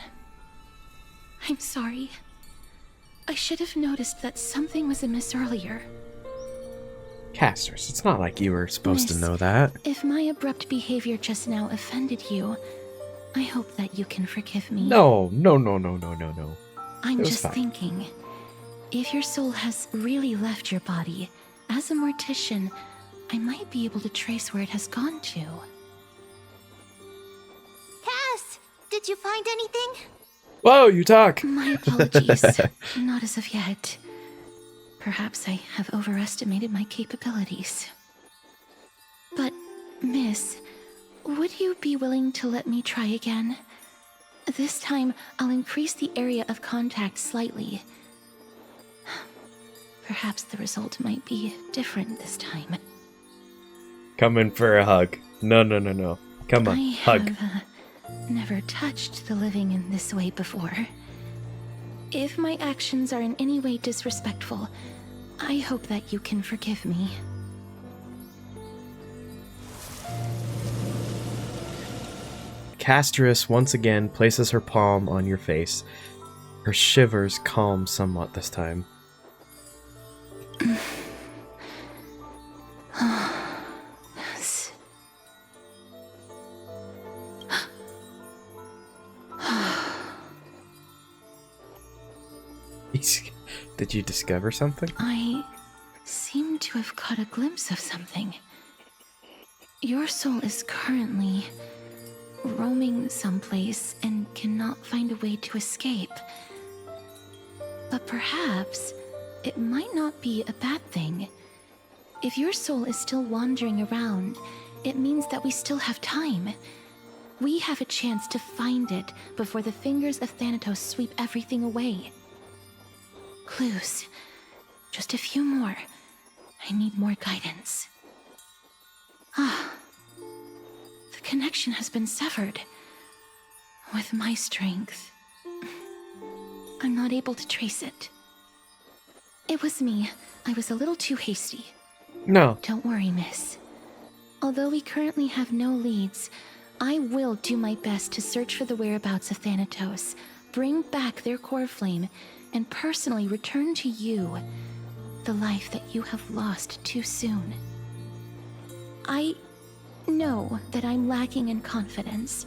I'm sorry. I should have noticed that something was amiss earlier. Castris, it's not like you were supposed Miss, to know that. If my abrupt behavior just now offended you, I hope that you can forgive me. No. I'm It was just fine. thinking, if your soul has really left your body, as a mortician, I might be able to trace where it has gone to. Cass, did you find anything? Whoa, you talk! My apologies. Not as of yet. Perhaps I have overestimated my capabilities. But, Miss, would you be willing to let me try again? This time, I'll increase the area of contact slightly. Perhaps the result might be different this time. Come in for a hug. No, no, no, no. Come on, I hug. have never touched the living in this way before. If my actions are in any way disrespectful, I hope that you can forgive me. Castris once again places her palm on your face. Her shivers calm somewhat this time. Yes. Did you discover something? I seem to have caught a glimpse of something. Your soul is currently roaming someplace and cannot find a way to escape. But perhaps it might not be a bad thing. If your soul is still wandering around, it means that we still have time. We have a chance to find it before the fingers of Thanatos sweep everything away. Clues. Just a few more. I need more guidance. Ah. The connection has been severed. With my strength, I'm not able to trace it. It was me. I was a little too hasty. No. Don't worry, miss. Although we currently have no leads, I will do my best to search for the whereabouts of Thanatos, bring back their core flame, and personally return to you the life that you have lost too soon. I know that I'm lacking in confidence,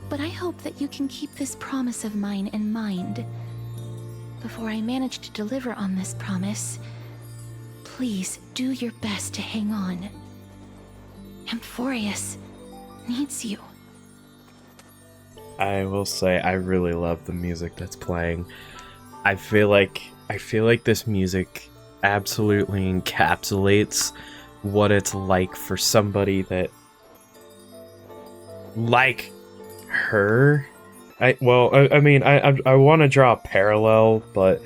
but I hope that you can keep this promise of mine in mind. Before I manage to deliver on this promise, please do your best to hang on. Amphoreus needs you. I will say I really love the music that's playing. I feel like this music absolutely encapsulates what it's like for somebody that like her. I want to draw a parallel, but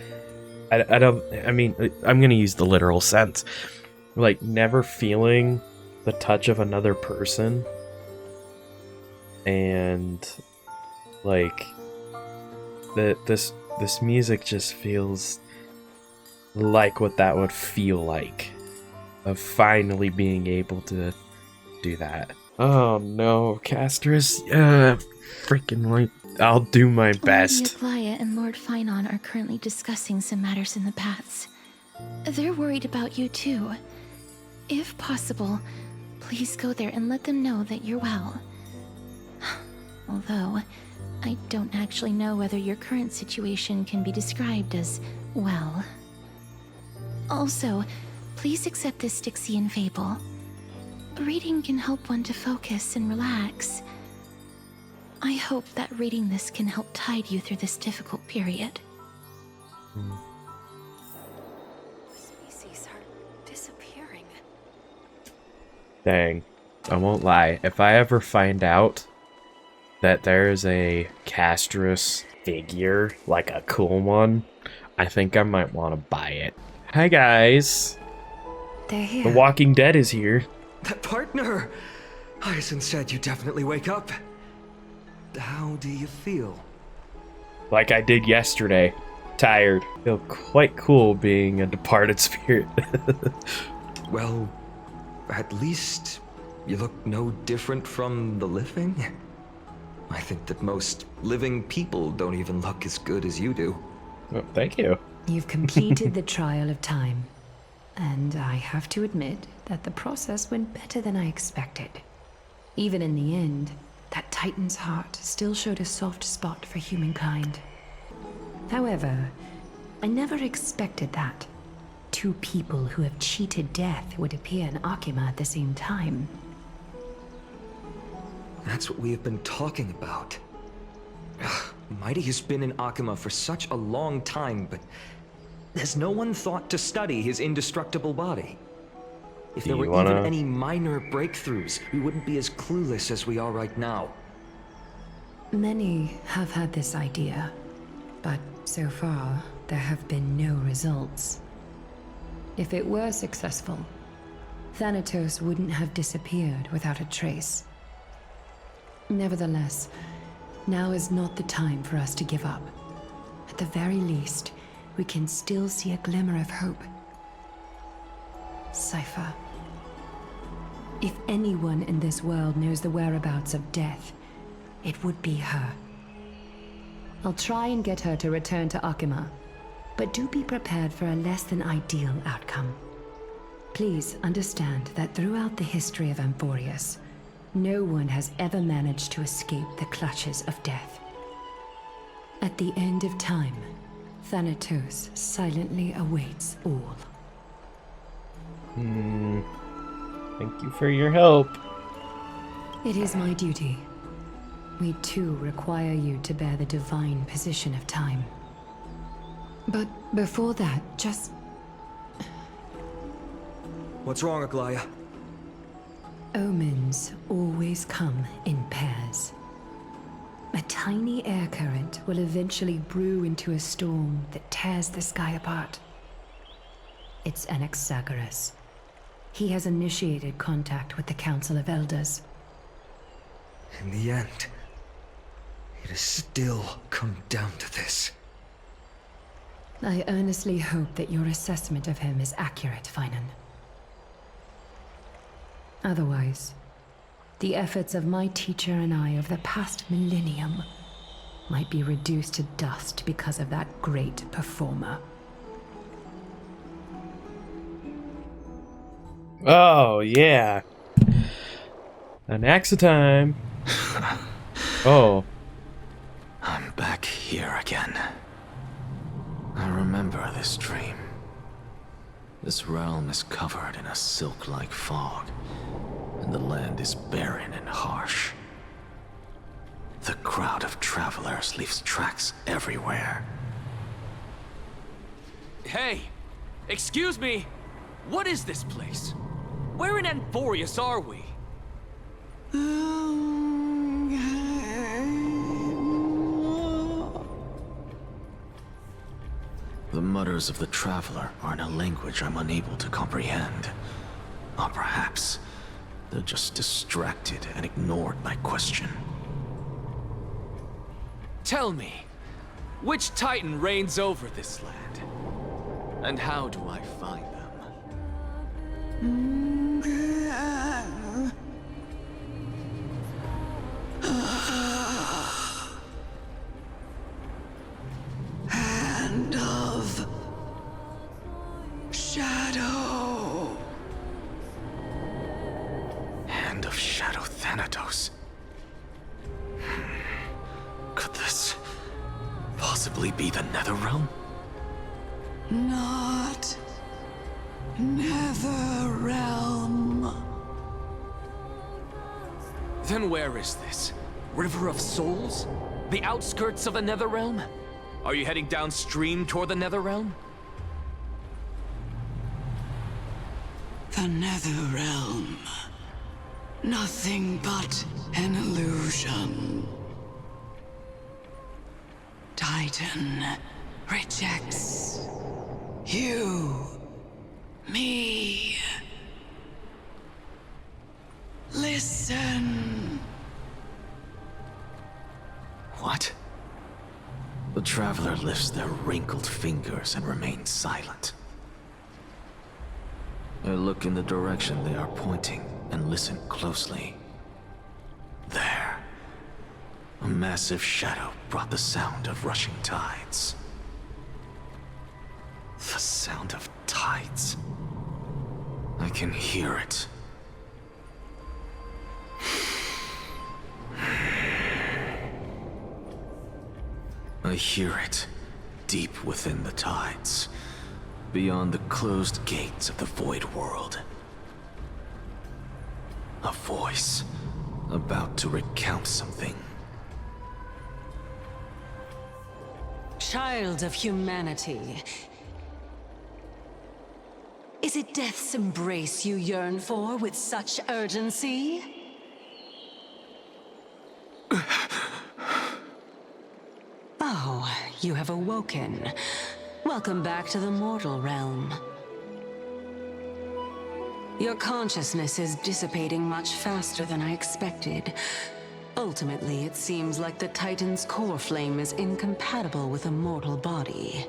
I'm gonna use the literal sense. Like, never feeling the touch of another person, and like this music just feels like what that would feel like, of finally being able to do that. Oh no, Castris, freaking like, I'll do my best. Lady Aglaya and Lord Finon are currently discussing some matters in the paths. They're worried about you too. If possible, please go there and let them know that you're well. Although, I don't actually know whether your current situation can be described as well. Also, please accept this Styxian fable. Reading can help one to focus and relax. I hope that reading this can help tide you through this difficult period. Species are disappearing. Dang, I won't lie. If I ever find out that there's a Castris figure, like a cool one, I think I might want to buy it. Hi guys! They're here. The Walking Dead is here. That partner! Aizen said you definitely wake up. How do you feel? Like I did yesterday. Tired. Feel quite cool being a departed spirit. Well, at least you look no different from the living. I think that most living people don't even look as good as you do. Oh, thank you. You've completed the trial of time. And I have to admit that the process went better than I expected. Even in the end, that Titan's heart still showed a soft spot for humankind. However, I never expected that. Two people who have cheated death would appear in Akima at the same time. That's what we have been talking about. Mighty has been in Akima for such a long time, but has no one thought to study his indestructible body? If there were even any minor breakthroughs, we wouldn't be as clueless as we are right now. Many have had this idea, but so far, there have been no results. If it were successful, Thanatos wouldn't have disappeared without a trace. Nevertheless, now is not the time for us to give up. At the very least, we can still see a glimmer of hope. Cypher. If anyone in this world knows the whereabouts of death, it would be her. I'll try and get her to return to Akima, but do be prepared for a less than ideal outcome. Please understand that throughout the history of Amphoreus, no one has ever managed to escape the clutches of death. At the end of time, Thanatos silently awaits all. Thank you for your help. It is my duty. We too require you to bear the divine position of time. But before that, just... What's wrong, Aglaya? Omens always come in pairs. A tiny air current will eventually brew into a storm that tears the sky apart. It's Anaxagoras. He has initiated contact with the Council of Elders. In the end, it has still come down to this. I earnestly hope that your assessment of him is accurate, Finan. Otherwise, the efforts of my teacher and I of the past millennium might be reduced to dust because of that great performer. Oh, yeah. An axe of time. Oh. I'm back here again. I remember this dream. This realm is covered in a silk-like fog, and the land is barren and harsh. The crowd of travelers leaves tracks everywhere. Hey! Excuse me! What is this place? Where in Amphoreus are we? The mutters of the traveler are in a language I'm unable to comprehend. Or perhaps they're just distracted and ignored my question. Tell me, which Titan reigns over this land? And how do I find them? Hand of Shadow. Hand of Shadow Thanatos. Could this possibly be the Netherrealm? Not Netherrealm. Then where is this? River of Souls? The outskirts of the Netherrealm? Are you heading downstream toward the Netherrealm? The Netherrealm. Nothing but an illusion. Titan rejects you, me. Listen. What? The traveler lifts their wrinkled fingers and remains silent. I look in the direction they are pointing and listen closely. There. A massive shadow brought the sound of rushing tides. The sound of tides. I can hear it. I hear it, deep within the tides, beyond the closed gates of the Void World. A voice, about to recount something. Child of humanity. Is it death's embrace you yearn for with such urgency? Oh, you have awoken. Welcome back to the mortal realm. Your consciousness is dissipating much faster than I expected. Ultimately, it seems like the Titan's core flame is incompatible with a mortal body.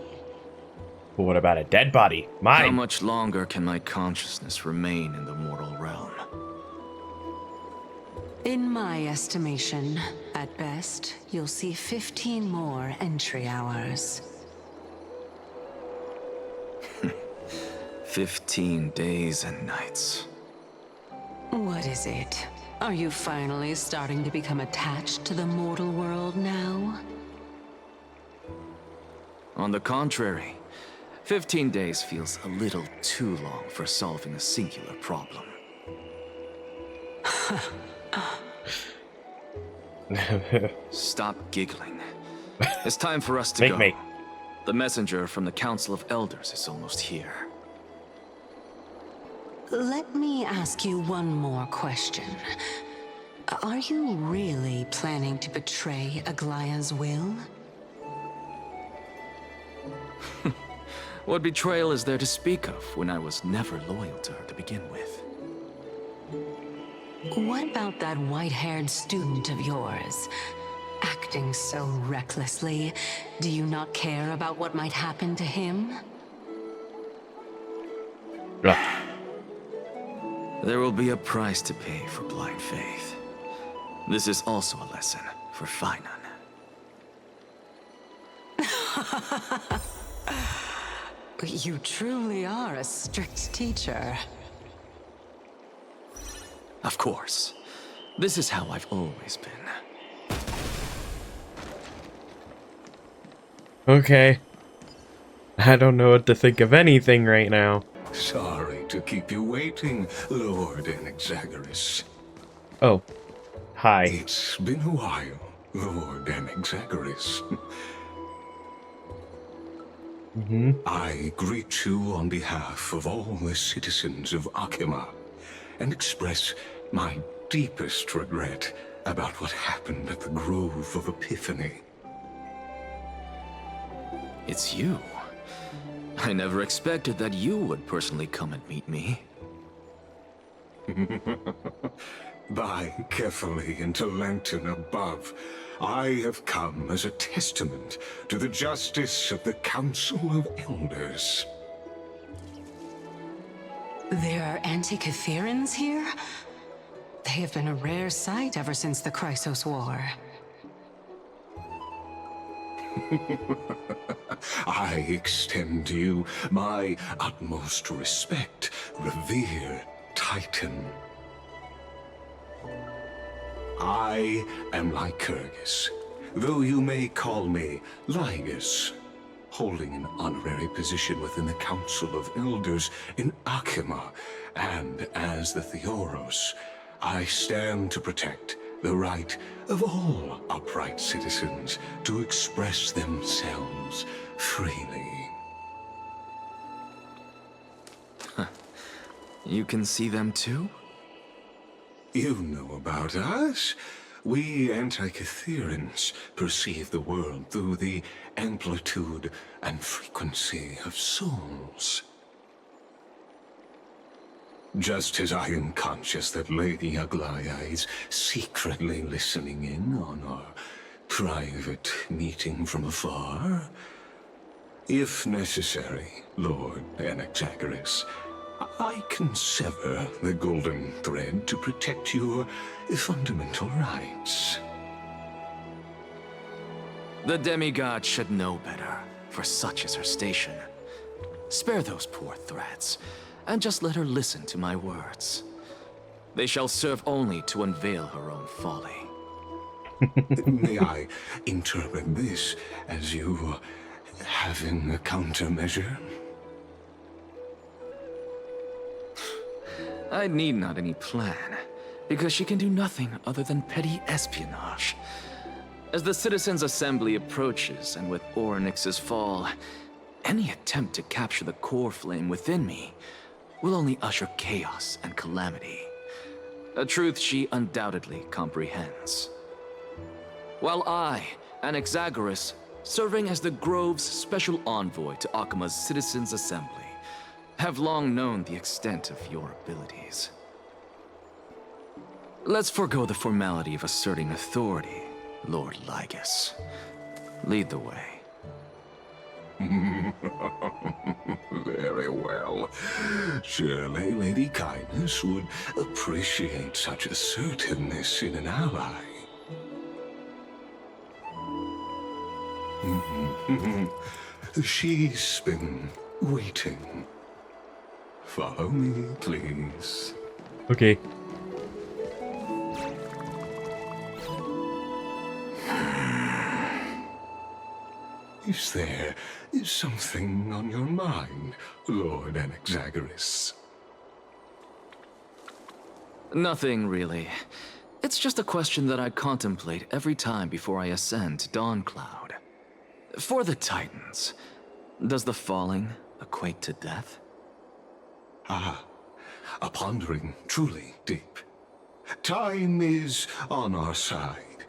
But what about a dead body? How Mine. much longer can my consciousness remain in the mortal realm? In my estimation, at best, you'll see 15 more entry hours. 15 days and nights. What is it? Are you finally starting to become attached to the mortal world now? On the contrary, 15 days feels a little too long for solving a singular problem. Stop giggling. It's time for us to Make go. me. The messenger from the Council of Elders is almost here. Let me ask you one more question. Are you really planning to betray Aglaya's will? What betrayal is there to speak of when I was never loyal to her to begin with? What about that white-haired student of yours? Acting so recklessly, do you not care about what might happen to him? Ugh. There will be a price to pay for blind faith. This is also a lesson for Finan. You truly are a strict teacher. Of course. This is how I've always been. Okay. I don't know what to think of anything right now. Sorry to keep you waiting, Lord Anaxagoras. Oh. Hi. It's been a while, Lord Anaxagoras. I greet you on behalf of all the citizens of Akima, and express my deepest regret about what happened at the Grove of Epiphany. It's you. I never expected that you would personally come and meet me. By carefully into Lantern above, I have come as a testament to the justice of the Council of Elders. There are Antikytherans here? They have been a rare sight ever since the Chrysos War. I extend to you my utmost respect, revered Titan. I am Lycurgus, though you may call me Lygus, holding an honorary position within the Council of Elders in Akima, and as the Theoros, I stand to protect the right of all upright citizens to express themselves freely. You can see them too? You know about us. We Antikytherans perceive the world through the amplitude and frequency of souls. Just as I am conscious that Lady Aglaya is secretly listening in on our private meeting from afar, if necessary, Lord Anaxagoras, I can sever the golden thread to protect your fundamental rights. The demigod should know better, for such is her station. Spare those poor threats, and just let her listen to my words. They shall serve only to unveil her own folly. May I interpret this as you having a countermeasure? I need not any plan, because she can do nothing other than petty espionage. As the Citizens' Assembly approaches, and with Orynyx's fall, any attempt to capture the core flame within me will only usher chaos and calamity. A truth she undoubtedly comprehends. While I, Anaxagoras, serving as the Grove's special envoy to Akima's Citizens' Assembly, have long known the extent of your abilities. Let's forego the formality of asserting authority, Lord Lygus. Lead the way. Very well. Surely Lady Kindness would appreciate such assertiveness in an ally. She's been waiting. Follow me, please. Okay. Is there something on your mind, Lord Anaxagoras? Nothing, really. It's just a question that I contemplate every time before I ascend to Dawncloud. For the Titans, does the falling equate to death? Ah, a pondering truly deep. Time is on our side.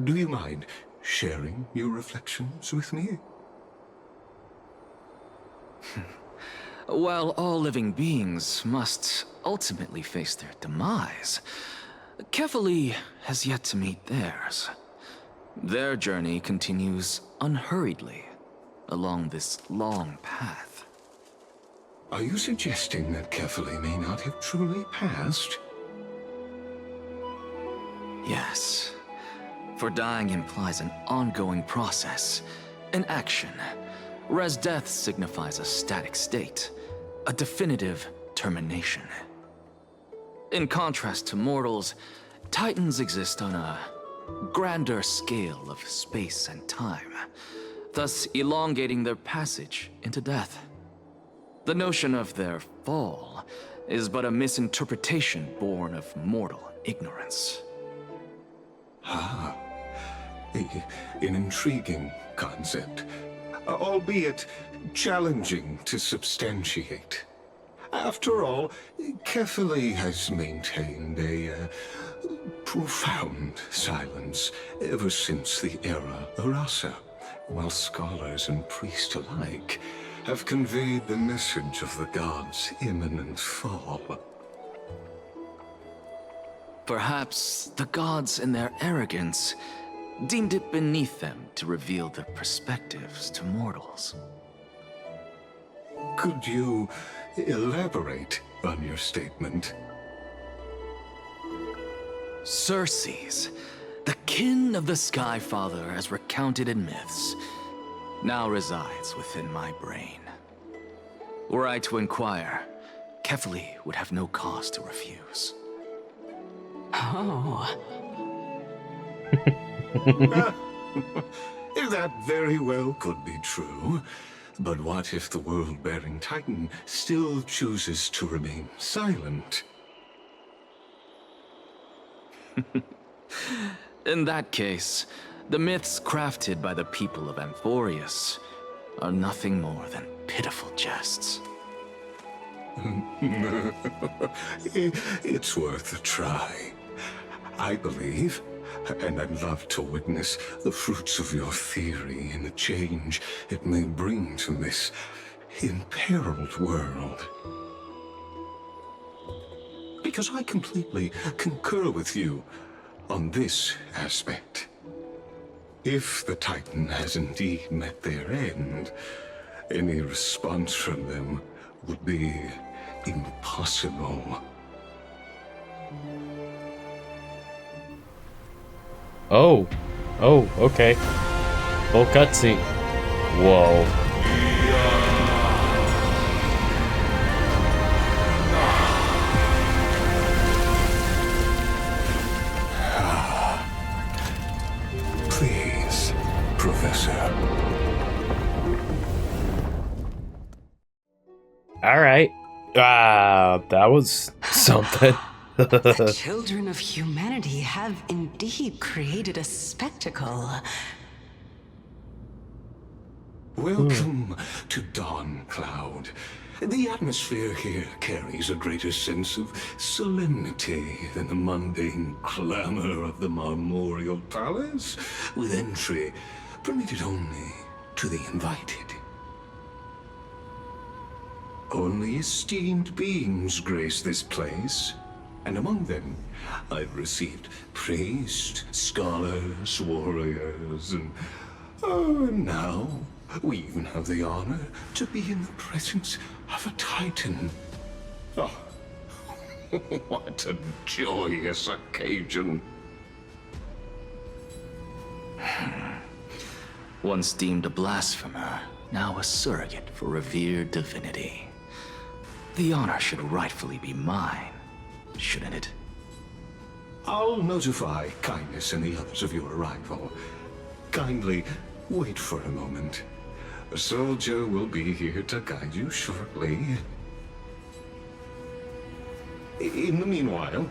Do you mind sharing your reflections with me? While all living beings must ultimately face their demise, Kefali has yet to meet theirs. Their journey continues unhurriedly along this long path. Are you suggesting that Kefali may not have truly passed? Yes. For dying implies an ongoing process, an action, whereas death signifies a static state, a definitive termination. In contrast to mortals, Titans exist on a grander scale of space and time, thus elongating their passage into death. The notion of their fall is but a misinterpretation born of mortal ignorance. Ah, an intriguing concept, albeit challenging to substantiate. After all, Kefali has maintained a profound silence ever since the era Arasa, while scholars and priests alike have conveyed the message of the gods' imminent fall. Perhaps the gods in their arrogance deemed it beneath them to reveal their perspectives to mortals. Could you elaborate on your statement? Circes, the kin of the Sky Father as recounted in myths, now resides within my brain. Were I to inquire, Kefali would have no cause to refuse. Oh. That very well could be true. But what if the world-bearing Titan still chooses to remain silent? In that case, the myths crafted by the people of Amphoreus are nothing more than pitiful jests. It's worth a try. I believe, and I'd love to witness the fruits of your theory and the change it may bring to this imperiled world. Because I completely concur with you on this aspect. If the Titan has indeed met their end, any response from them would be impossible. Oh, okay. Full cutscene. Whoa. Please, Professor. All right. That was something. The children of humanity have indeed created a spectacle. Welcome to Dawncloud. The atmosphere here carries a greater sense of solemnity than the mundane clamor of the Marmorial Palace, with entry permitted only to the invited. Only esteemed beings grace this place, and among them, I've received priests, scholars, warriors, and now we even have the honor to be in the presence of a Titan. Oh, what a joyous occasion. Once deemed a blasphemer, now a surrogate for revered divinity. The honor should rightfully be mine, shouldn't it? I'll notify Kindness and the others of your arrival. Kindly wait for a moment. A soldier will be here to guide you shortly. In the meanwhile,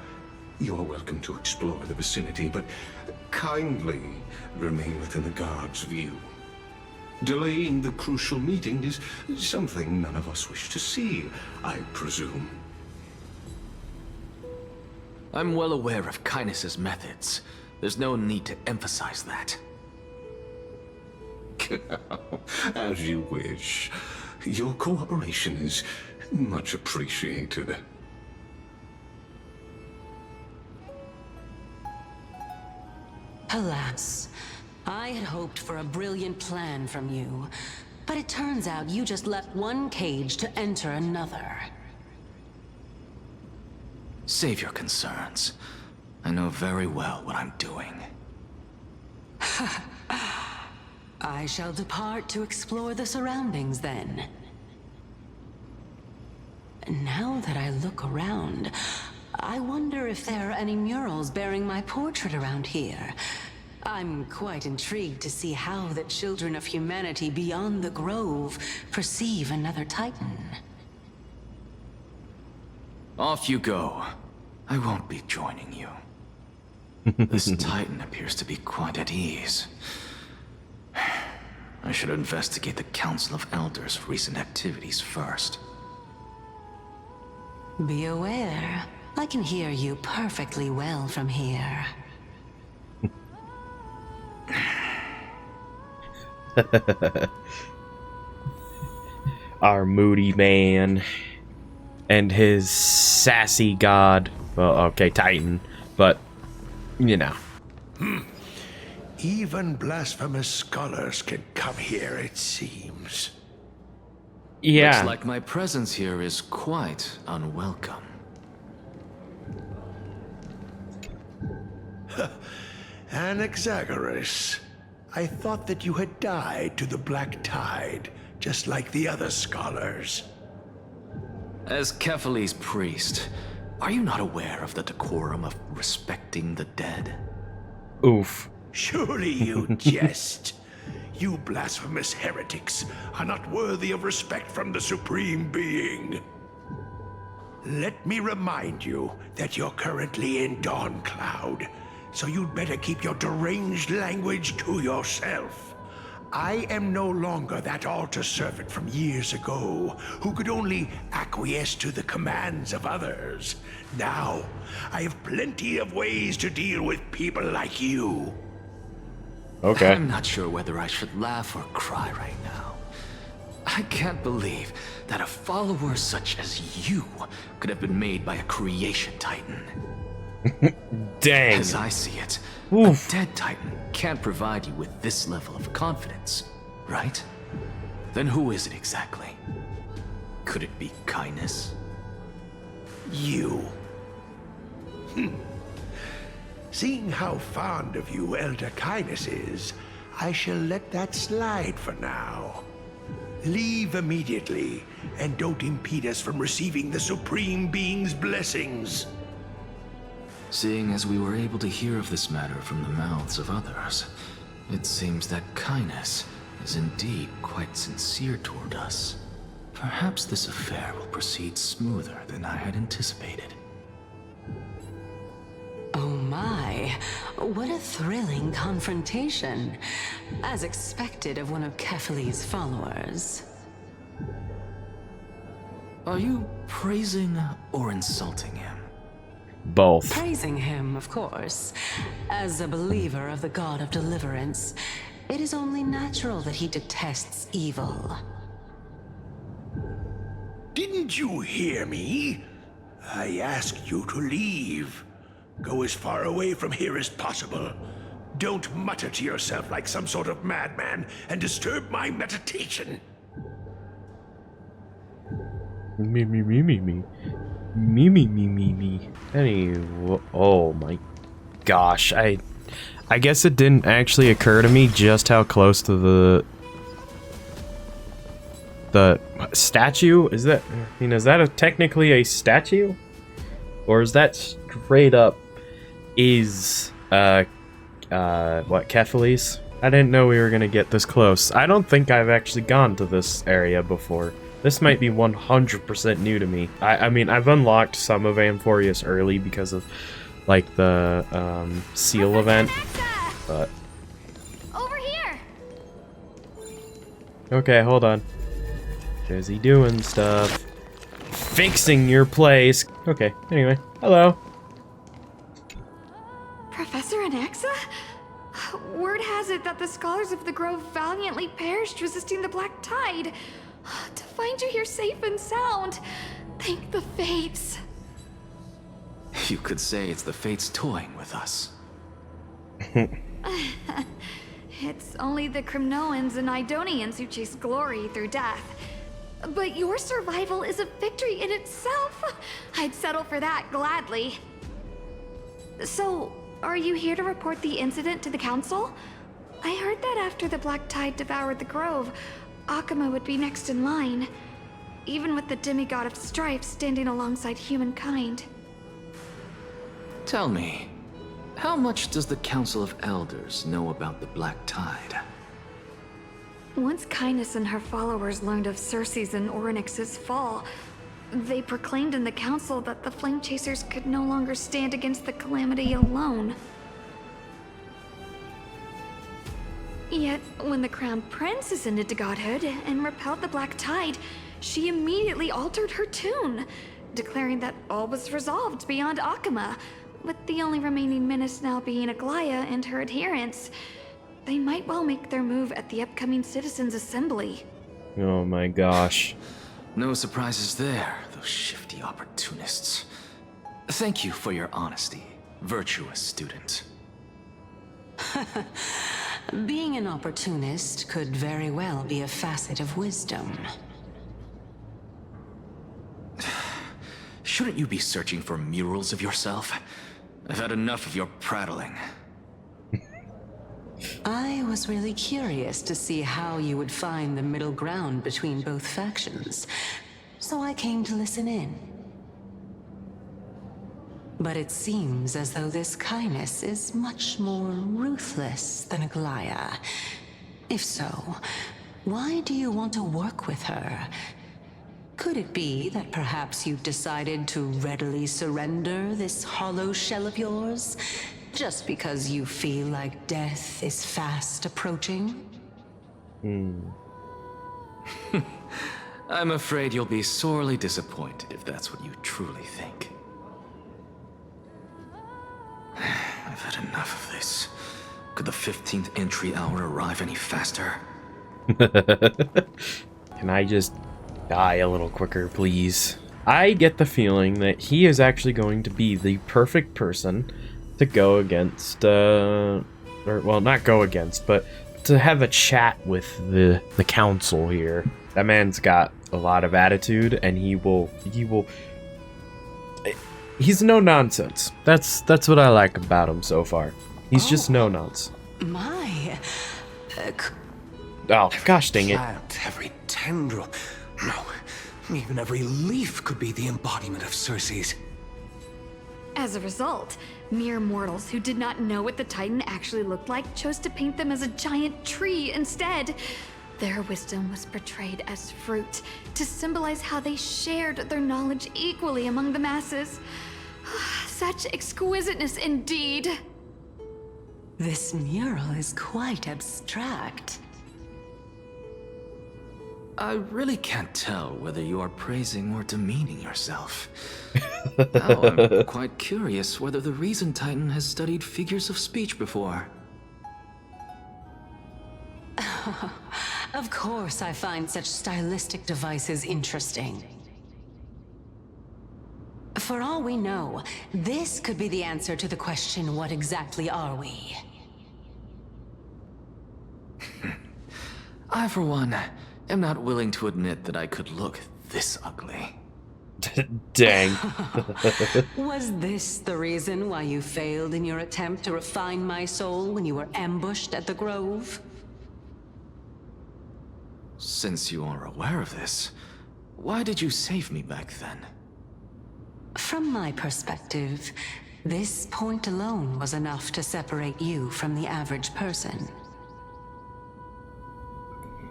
you're welcome to explore the vicinity, but kindly remain within the guard's view. Delaying the crucial meeting is something none of us wish to see, I presume. I'm well aware of Kindness's methods. There's no need to emphasize that. As you wish. Your cooperation is much appreciated. Alas, I had hoped for a brilliant plan from you, but it turns out you just left one cage to enter another. Save your concerns. I know very well what I'm doing. I shall depart to explore the surroundings then. Now that I look around, I wonder if there are any murals bearing my portrait around here. I'm quite intrigued to see how the children of humanity beyond the Grove perceive another Titan. Off you go. I won't be joining you. This Titan appears to be quite at ease. I should investigate the Council of Elders' recent activities first. Be aware, I can hear you perfectly well from here. Our moody man and his sassy god. Well, okay, Titan, but you know. Even blasphemous scholars can come here, it seems. Yeah. Looks like my presence here is quite unwelcome. Anaxagoras, I thought that you had died to the Black Tide, just like the other scholars. As Kephales's priest, are you not aware of the decorum of respecting the dead? Oof. Surely you jest. You blasphemous heretics are not worthy of respect from the Supreme Being. Let me remind you that you're currently in Dawn Cloud, so you'd better keep your deranged language to yourself. I am no longer that altar servant from years ago who could only acquiesce to the commands of others. Now, I have plenty of ways to deal with people like you. Okay. I'm not sure whether I should laugh or cry right now. I can't believe that a follower such as you could have been made by a creation titan. Dang. As I see it, Oof. a dead titan can't provide you with this level of confidence, right? Then who is it exactly? Could it be kindness? You. Seeing how fond of you Elder Kindness is, I shall let that slide for now. Leave immediately, and don't impede us from receiving the Supreme Being's blessings. Seeing as we were able to hear of this matter from the mouths of others, it seems that kindness is indeed quite sincere toward us. Perhaps this affair will proceed smoother than I had anticipated. Oh my, what a thrilling confrontation. As expected of one of Kephales's followers. Are you praising or insulting him? Both. Praising him, of course. As a believer of the God of Deliverance, it is only natural that he detests evil. Didn't Didn't you hear me? I asked you to leave. Go as far away from here as possible. Don't mutter to yourself like some sort of madman and disturb my meditation. Me. Anyway, oh my gosh, I guess it didn't actually occur to me just how close to the statue is that. I mean, is that technically a statue, or is that straight up what, Kephalis? I didn't know we were gonna get this close. I don't think I've actually gone to this area before. This might be 100% new to me. I mean, I've unlocked some of Amphoreus early because of, like, the seal event, but... Over here! Okay, hold on. Busy doing stuff. Fixing your place. Okay, anyway. Hello. Professor Anaxa? Word has it that the scholars of the Grove valiantly perished resisting the Black Tide. To find you here safe and sound, thank the Fates. You could say it's the Fates toying with us. It's only the Crimnoans and Idonians who chase glory through death. But your survival is a victory in itself. I'd settle for that gladly. So, are you here to report the incident to the Council? I heard that after the Black Tide devoured the Grove, Akuma would be next in line, even with the demigod of strife standing alongside humankind. Tell me, how much does the Council of Elders know about the Black Tide? Once Kindness and her followers learned of Circe's and Orynyx's fall, they proclaimed in the council that the Flame Chasers could no longer stand against the calamity alone. Yet, when the Crown Prince ascended to godhood and repelled the Black Tide, she immediately altered her tune, declaring that all was resolved beyond Akuma, with the only remaining menace now being Aglaya and her adherents. They might well make their move at the upcoming Citizens' Assembly. Oh my gosh. No surprises there, those shifty opportunists. Thank you for your honesty, virtuous student. Being an opportunist could very well be a facet of wisdom. Shouldn't you be searching for murals of yourself? I've had enough of your prattling. I was really curious to see how you would find the middle ground between both factions, so I came to listen in. But it seems as though this Kindness is much more ruthless than Aglaya. If so, why do you want to work with her? Could it be that perhaps you've decided to readily surrender this hollow shell of yours, just because you feel like death is fast approaching? I'm afraid you'll be sorely disappointed if that's what you truly think. I've had enough of this. Could the 15th entry hour arrive any faster? Can I just die a little quicker, please? I get the feeling that he is actually going to be the perfect person to go against, or, well, not go against, but to have a chat with the council here. That man's got a lot of attitude, and he's no nonsense. That's what I like about him so far. He's just no nonsense. My... Oh, gosh dang it. Plant, every tendril, no, even every leaf could be the embodiment of Circe's. As a result, mere mortals who did not know what the Titan actually looked like chose to paint them as a giant tree instead. Their wisdom was portrayed as fruit, to symbolize how they shared their knowledge equally among the masses. Such exquisiteness indeed. This mural is quite abstract. I really can't tell whether you are praising or demeaning yourself. Now I'm quite curious whether the Reason Titan has studied figures of speech before. Of course I find such stylistic devices interesting. For all we know, this could be the answer to the question, what exactly are we? I, for one, am not willing to admit that I could look this ugly. Dang. Was this the reason why you failed in your attempt to refine my soul when you were ambushed at the Grove? Since you are aware of this, why did you save me back then? From my perspective, this point alone was enough to separate you from the average person.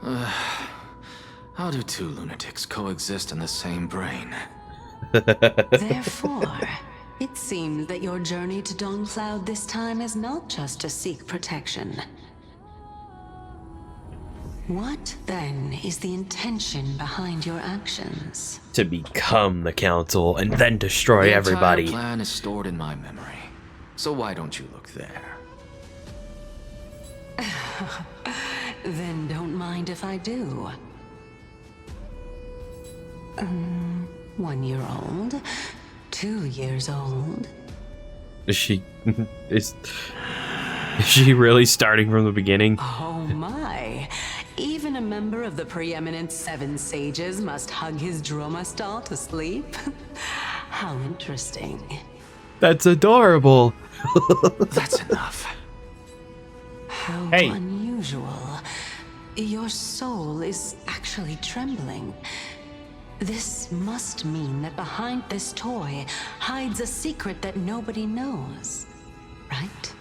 How do two lunatics coexist in the same brain? Therefore, it seems that your journey to Dawnfloud this time is not just to seek protection. What, then, is the intention behind your actions? To become the council and then destroy the everybody. The plan is stored in my memory, so why don't you look there? Then don't mind if I do. 1 year old, 2 years old. Is she is she really starting from the beginning? Oh my. Even a member of the preeminent 7 sages must hug his Dromastal to sleep? How interesting. That's adorable. That's enough. How Hey. unusual. Your soul is actually trembling. This must mean that behind this toy hides a secret that nobody knows, right?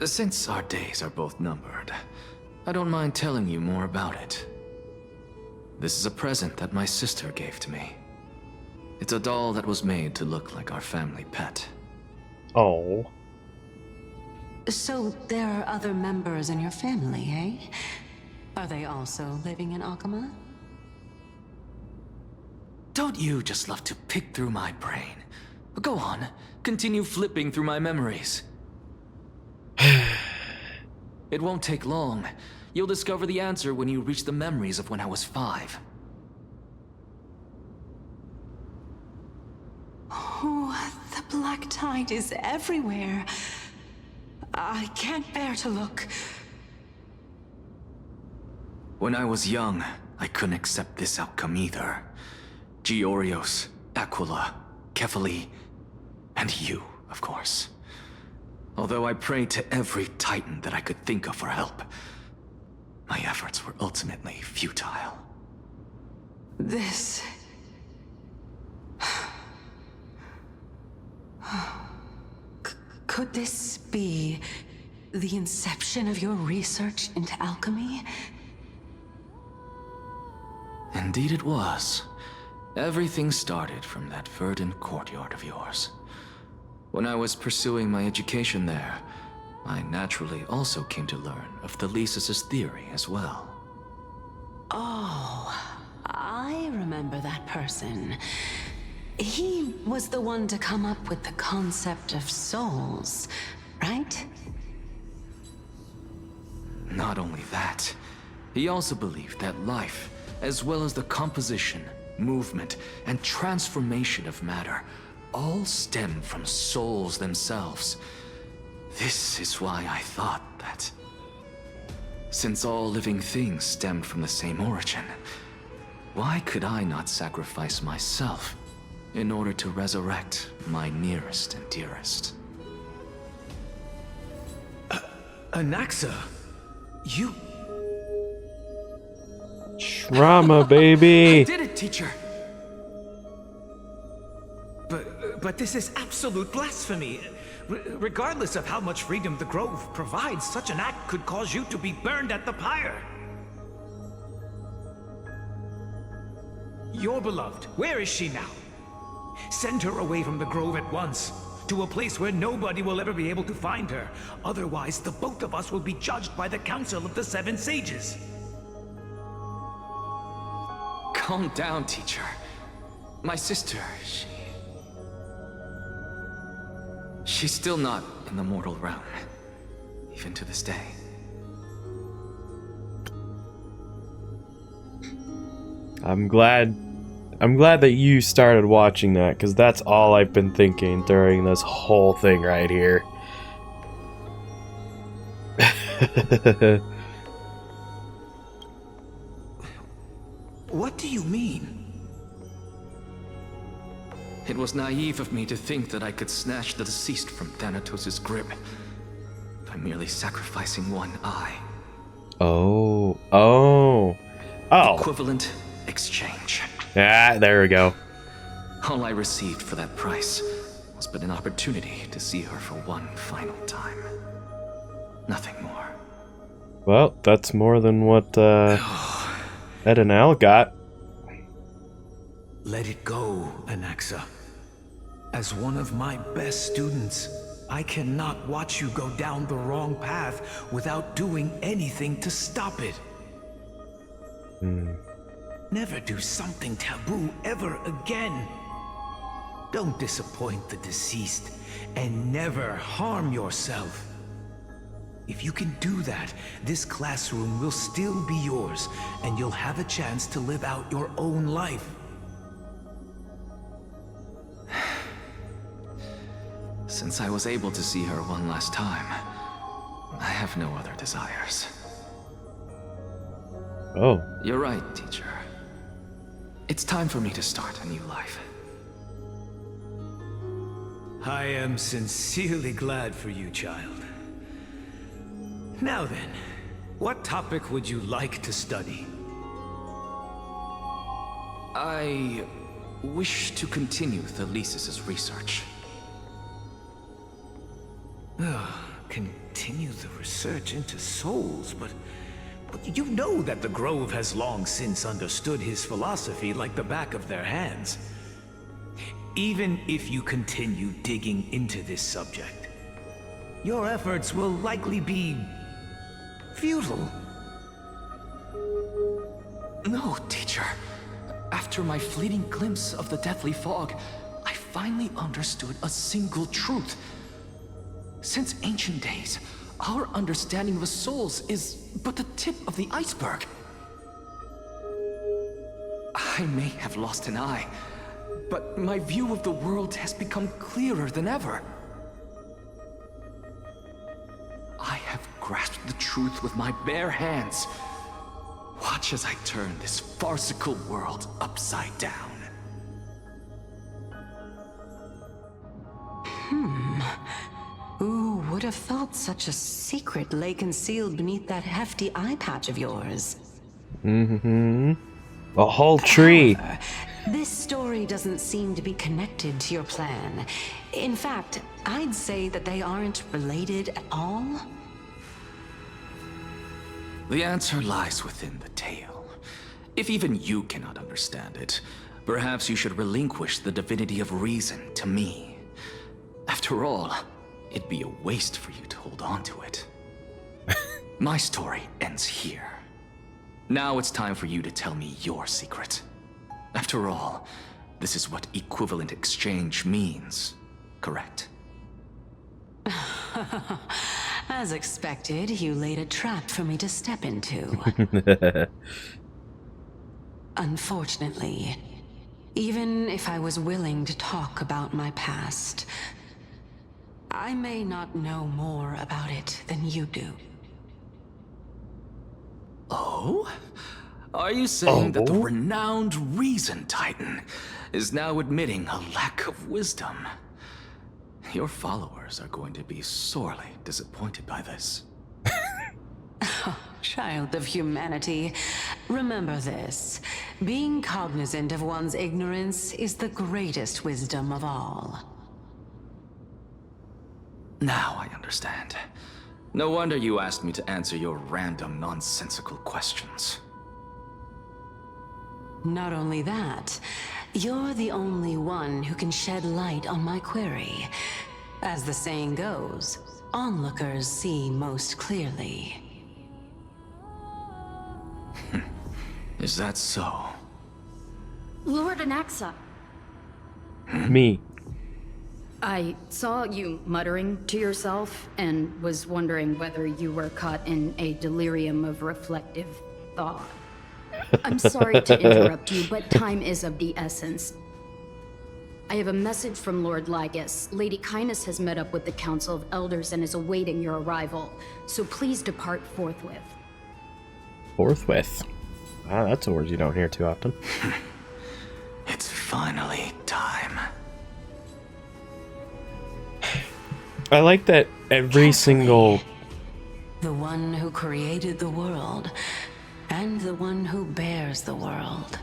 Since our days are both numbered, I don't mind telling you more about it. This is a present that my sister gave to me. It's a doll that was made to look like our family pet. Oh. So there are other members in your family, eh? Are they also living in Akama? Don't you just love to pick through my brain? Go on, continue flipping through my memories. It won't take long. You'll discover the answer when you reach the memories of when I was 5. Oh, the black tide is everywhere. I can't bear to look. When I was young, I couldn't accept this outcome either. Georios, Aquila, Kefali, and you, of course. Although I prayed to every titan that I could think of for help, my efforts were ultimately futile. This... Could this be the inception of your research into alchemy? Indeed it was. Everything started from that verdant courtyard of yours. When I was pursuing my education there, I naturally also came to learn of Thelesis' theory as well. Oh, I remember that person. He was the one to come up with the concept of souls, right? Not only that, he also believed that life, as well as the composition, movement, and transformation of matter, all stem from souls themselves. This is why I thought that, since all living things stemmed from the same origin, why could I not sacrifice myself in order to resurrect my nearest and dearest? Anaxa, you... Trauma, baby. I did it, teacher. But this is absolute blasphemy. Regardless of how much freedom the Grove provides, such an act could cause you to be burned at the pyre. Your beloved, where is she now? Send her away from the Grove at once, to a place where nobody will ever be able to find her. Otherwise, the both of us will be judged by the Council of the 7 Sages. Calm down, teacher. My sister, she's still not in the mortal realm, even to this day. I'm glad that you started watching that, because that's all I've been thinking during this whole thing right here. What do you mean? It was naive of me to think that I could snatch the deceased from Thanatos' grip by merely sacrificing one eye. Oh. Equivalent exchange. Ah, there we go. All I received for that price was but an opportunity to see her for one final time. Nothing more. Well, that's more than what Ed and Al got. Let it go, Anaxa. As one of my best students, I cannot watch you go down the wrong path without doing anything to stop it. Never do something taboo ever again. Don't disappoint the deceased, and never harm yourself. If you can do that, this classroom will still be yours, and you'll have a chance to live out your own life. Since I was able to see her one last time, I have no other desires. Oh. You're right, teacher. It's time for me to start a new life. I am sincerely glad for you, child. Now then, what topic would you like to study? I wish to continue Thalesis' research. Continue the research into souls, but you know that the Grove has long since understood his philosophy like the back of their hands. Even if you continue digging into this subject, your efforts will likely be futile. No, teacher. After my fleeting glimpse of the deathly fog, I finally understood a single truth. Since ancient days, our understanding of the souls is but the tip of the iceberg. I may have lost an eye, but my view of the world has become clearer than ever. I have grasped the truth with my bare hands. Watch as I turn this farcical world upside down. Who would have thought such a secret lay concealed beneath that hefty eye patch of yours? A whole tree. However, this story doesn't seem to be connected to your plan. In fact, I'd say that they aren't related at all. The answer lies within the tale. If even you cannot understand it, perhaps you should relinquish the divinity of reason to me. After all, it'd be a waste for you to hold on to it. My story ends here. Now it's time for you to tell me your secret. After all, this is what equivalent exchange means, correct? As expected, you laid a trap for me to step into. Unfortunately, even if I was willing to talk about my past, I may not know more about it than you do. Oh? Are you saying that the renowned Reason Titan is now admitting a lack of wisdom? Your followers are going to be sorely disappointed by this. Child of humanity, remember this. Being cognizant of one's ignorance is the greatest wisdom of all. Now I understand. No wonder you asked me to answer your random, nonsensical questions. Not only that, you're the only one who can shed light on my query. As the saying goes, onlookers see most clearly. Is that so? Lord Anaxa. Me. I saw you muttering to yourself and was wondering whether you were caught in a delirium of reflective thought. I'm sorry to interrupt you, but time is of the essence. I have a message from Lord Lygus. Lady Kindness has met up with the Council of Elders and is awaiting your arrival, so please depart forthwith. Forthwith. Wow, that's a word you don't hear too often. It's finally time. I like that every single... The one who created the world, and the one who bears the world.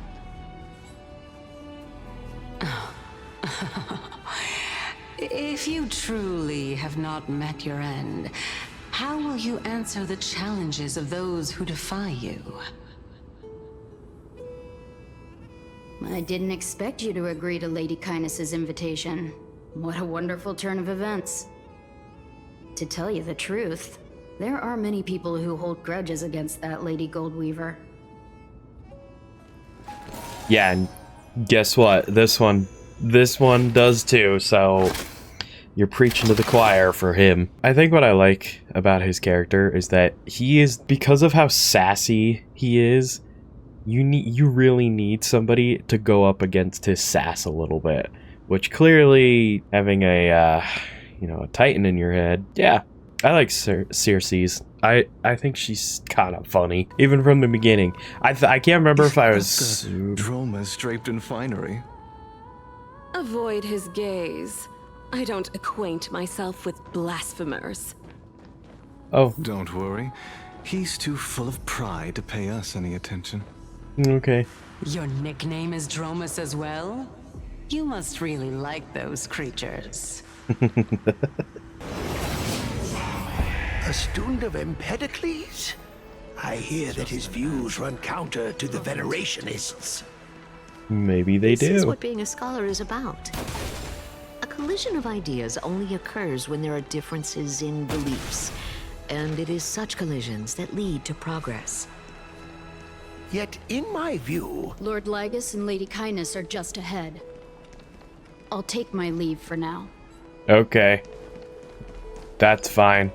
If you truly have not met your end, how will you answer the challenges of those who defy you? I didn't expect you to agree to Lady Kindness's invitation. What a wonderful turn of events. To tell you the truth, there are many people who hold grudges against that Lady Goldweaver. Yeah, and guess what? This one does too, so you're preaching to the choir for him. I think what I like about his character is that he is, because of how sassy he is, you really need somebody to go up against his sass a little bit, which clearly having a a Titan in your head. Yeah, I like Circe's. I think she's kind of funny, even from the beginning. I can't remember if I was Dromas draped in finery. Avoid his gaze. I don't acquaint myself with blasphemers. Oh. Don't worry. He's too full of pride to pay us any attention. Okay. Your nickname is Dromas as well? You must really like those creatures. A student of Empedocles? I hear that his views run counter to the Venerationists. Maybe they do. This is what being a scholar is about. A collision of ideas only occurs when there are differences in beliefs, and it is such collisions that lead to progress. Yet, in my view... Lord Lygus and Lady Kindness are just ahead. I'll take my leave for now. Okay. That's fine.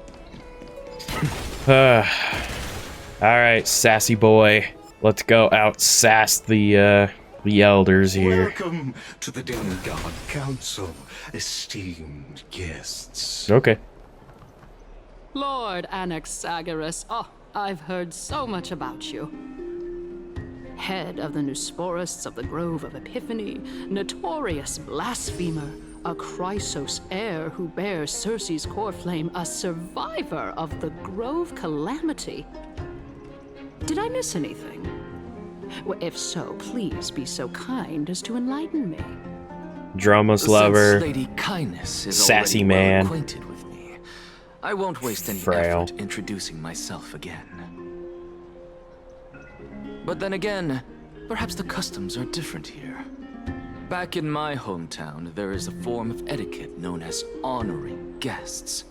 Alright, sassy boy. Let's go out sass the elders here. Welcome to the Demigod Council, esteemed guests. Okay. Lord Anaxagoras, I've heard so much about you. Head of the Nusporists of the Grove of Epiphany, notorious blasphemer, a Chrysos heir who bears Circe's core flame, a survivor of the Grove calamity. Did I miss anything? Well, if so, please be so kind as to enlighten me. Drama's lover, Lady Kindness is sassy already man, well acquainted with me. I won't waste any frail effort introducing myself again. But then again, perhaps the customs are different here. Back in my hometown, there is a form of etiquette known as honoring guests.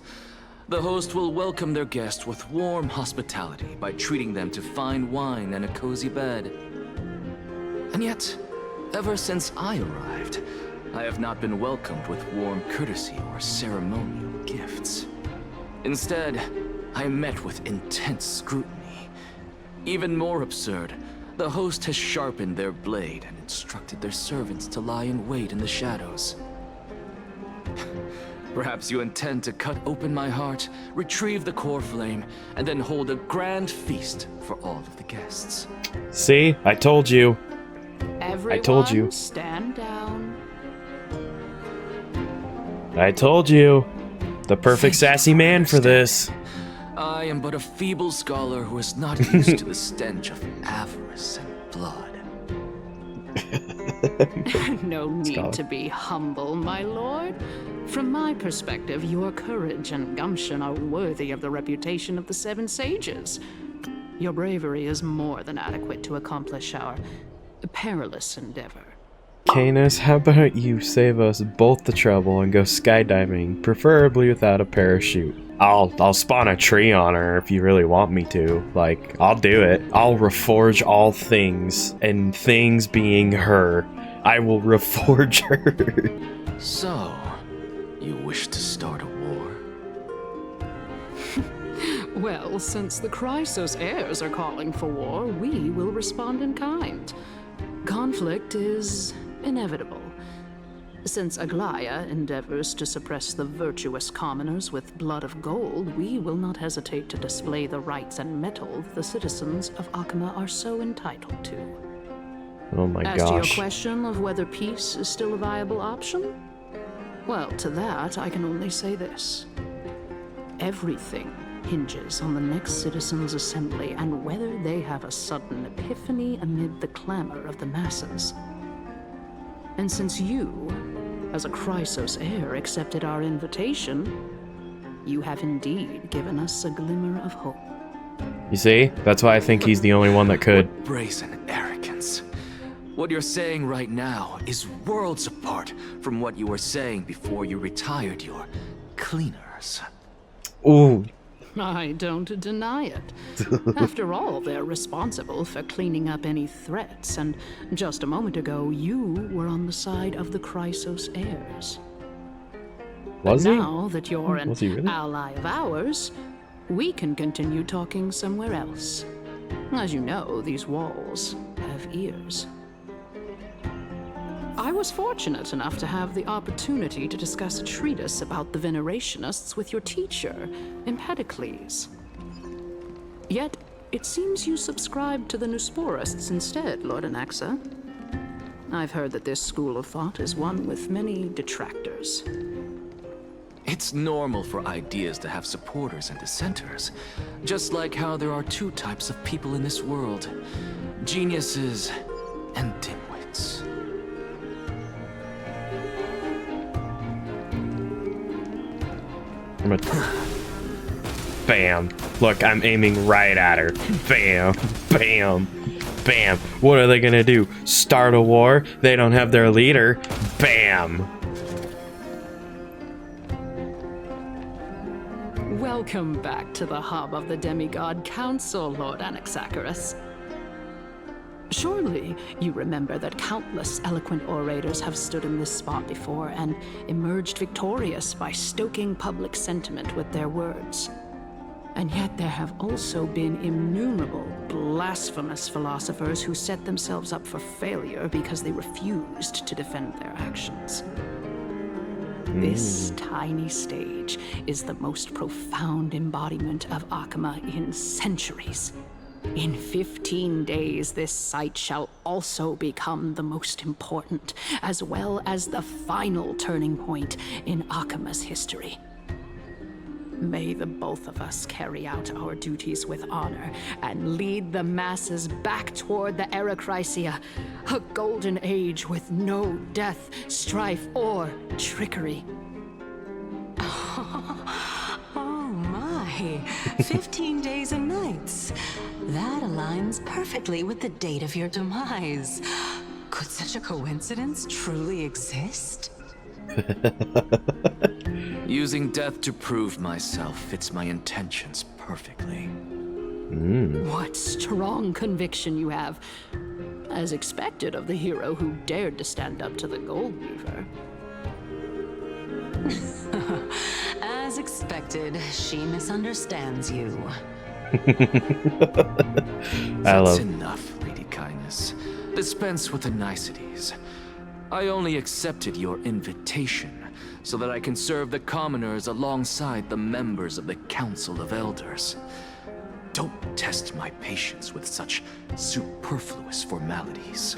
The host will welcome their guest with warm hospitality by treating them to fine wine and a cozy bed. And yet, ever since I arrived, I have not been welcomed with warm courtesy or ceremonial gifts. Instead, I am met with intense scrutiny. Even more absurd, the host has sharpened their blade and instructed their servants to lie in wait in the shadows. Perhaps you intend to cut open my heart, retrieve the core flame, and then hold a grand feast for all of the guests. See? I told you. Everyone, I told you. Stand down. I told you. The perfect sassy man for this. I am but a feeble scholar who is not used to the stench of avarice and blood. No need Scholar. to be humble, my lord. From my perspective, your courage and gumption are worthy of the reputation of the Seven Sages. Your bravery is more than adequate to accomplish our perilous endeavor. Canis, how about you save us both the trouble and go skydiving, preferably without a parachute? I'll spawn a tree on her if you really want me to. Like, I'll do it. I'll reforge all things, and things being her. I will reforge her. So, you wish to start a war? Well, since the Chrysos heirs are calling for war, we will respond in kind. Conflict is inevitable. Since Aglaya endeavors to suppress the virtuous commoners with blood of gold, we will not hesitate to display the rights and mettle the citizens of Akama are so entitled to. Oh my As to gosh. your question of whether peace is still a viable option, well, to that I can only say this. Everything hinges on the next citizens' assembly and whether they have a sudden epiphany amid the clamor of the masses. And since you, as a Chrysos heir, accepted our invitation, you have indeed given us a glimmer of hope. You see? That's why I think he's the only one that could. What brazen arrogance. What you're saying right now is worlds apart from what you were saying before you retired your cleaners. Ooh. I don't deny it. After all, they're responsible for cleaning up any threats, and just a moment ago, you were on the side of the Chrysos heirs. Was he? Now that you're an Was he really? ally of ours, we can continue talking somewhere else. As you know, these walls have ears. I was fortunate enough to have the opportunity to discuss a treatise about the Venerationists with your teacher, Empedocles. Yet, it seems you subscribed to the Nusporists instead, Lord Anaxa. I've heard that this school of thought is one with many detractors. It's normal for ideas to have supporters and dissenters, just like how there are two types of people in this world, geniuses and dimwits. I'm gonna... Bam. Look, I'm aiming right at her. Bam. Bam. Bam. What are they gonna do? Start a war? They don't have their leader. Bam. Welcome back to the hub of the Demigod Council, Lord Anaxagoras. Surely you remember that countless eloquent orators have stood in this spot before and emerged victorious by stoking public sentiment with their words. And yet there have also been innumerable blasphemous philosophers who set themselves up for failure because they refused to defend their actions. This tiny stage is the most profound embodiment of Akama in centuries. In 15 days, this site shall also become the most important, as well as the final turning point in Akama's history. May the both of us carry out our duties with honor and lead the masses back toward the Erechrysia, a golden age with no death, strife, or trickery. Oh my, 15 days and nights. That aligns perfectly with the date of your demise. Could such a coincidence truly exist? Using death to prove myself fits my intentions perfectly. What strong conviction you have, as expected of the hero who dared to stand up to the Gold Weaver. As expected, she misunderstands you. That's enough, Lady Kindness. Dispense with the niceties. I only accepted your invitation so that I can serve the commoners alongside the members of the Council of Elders. Don't test my patience with such superfluous formalities.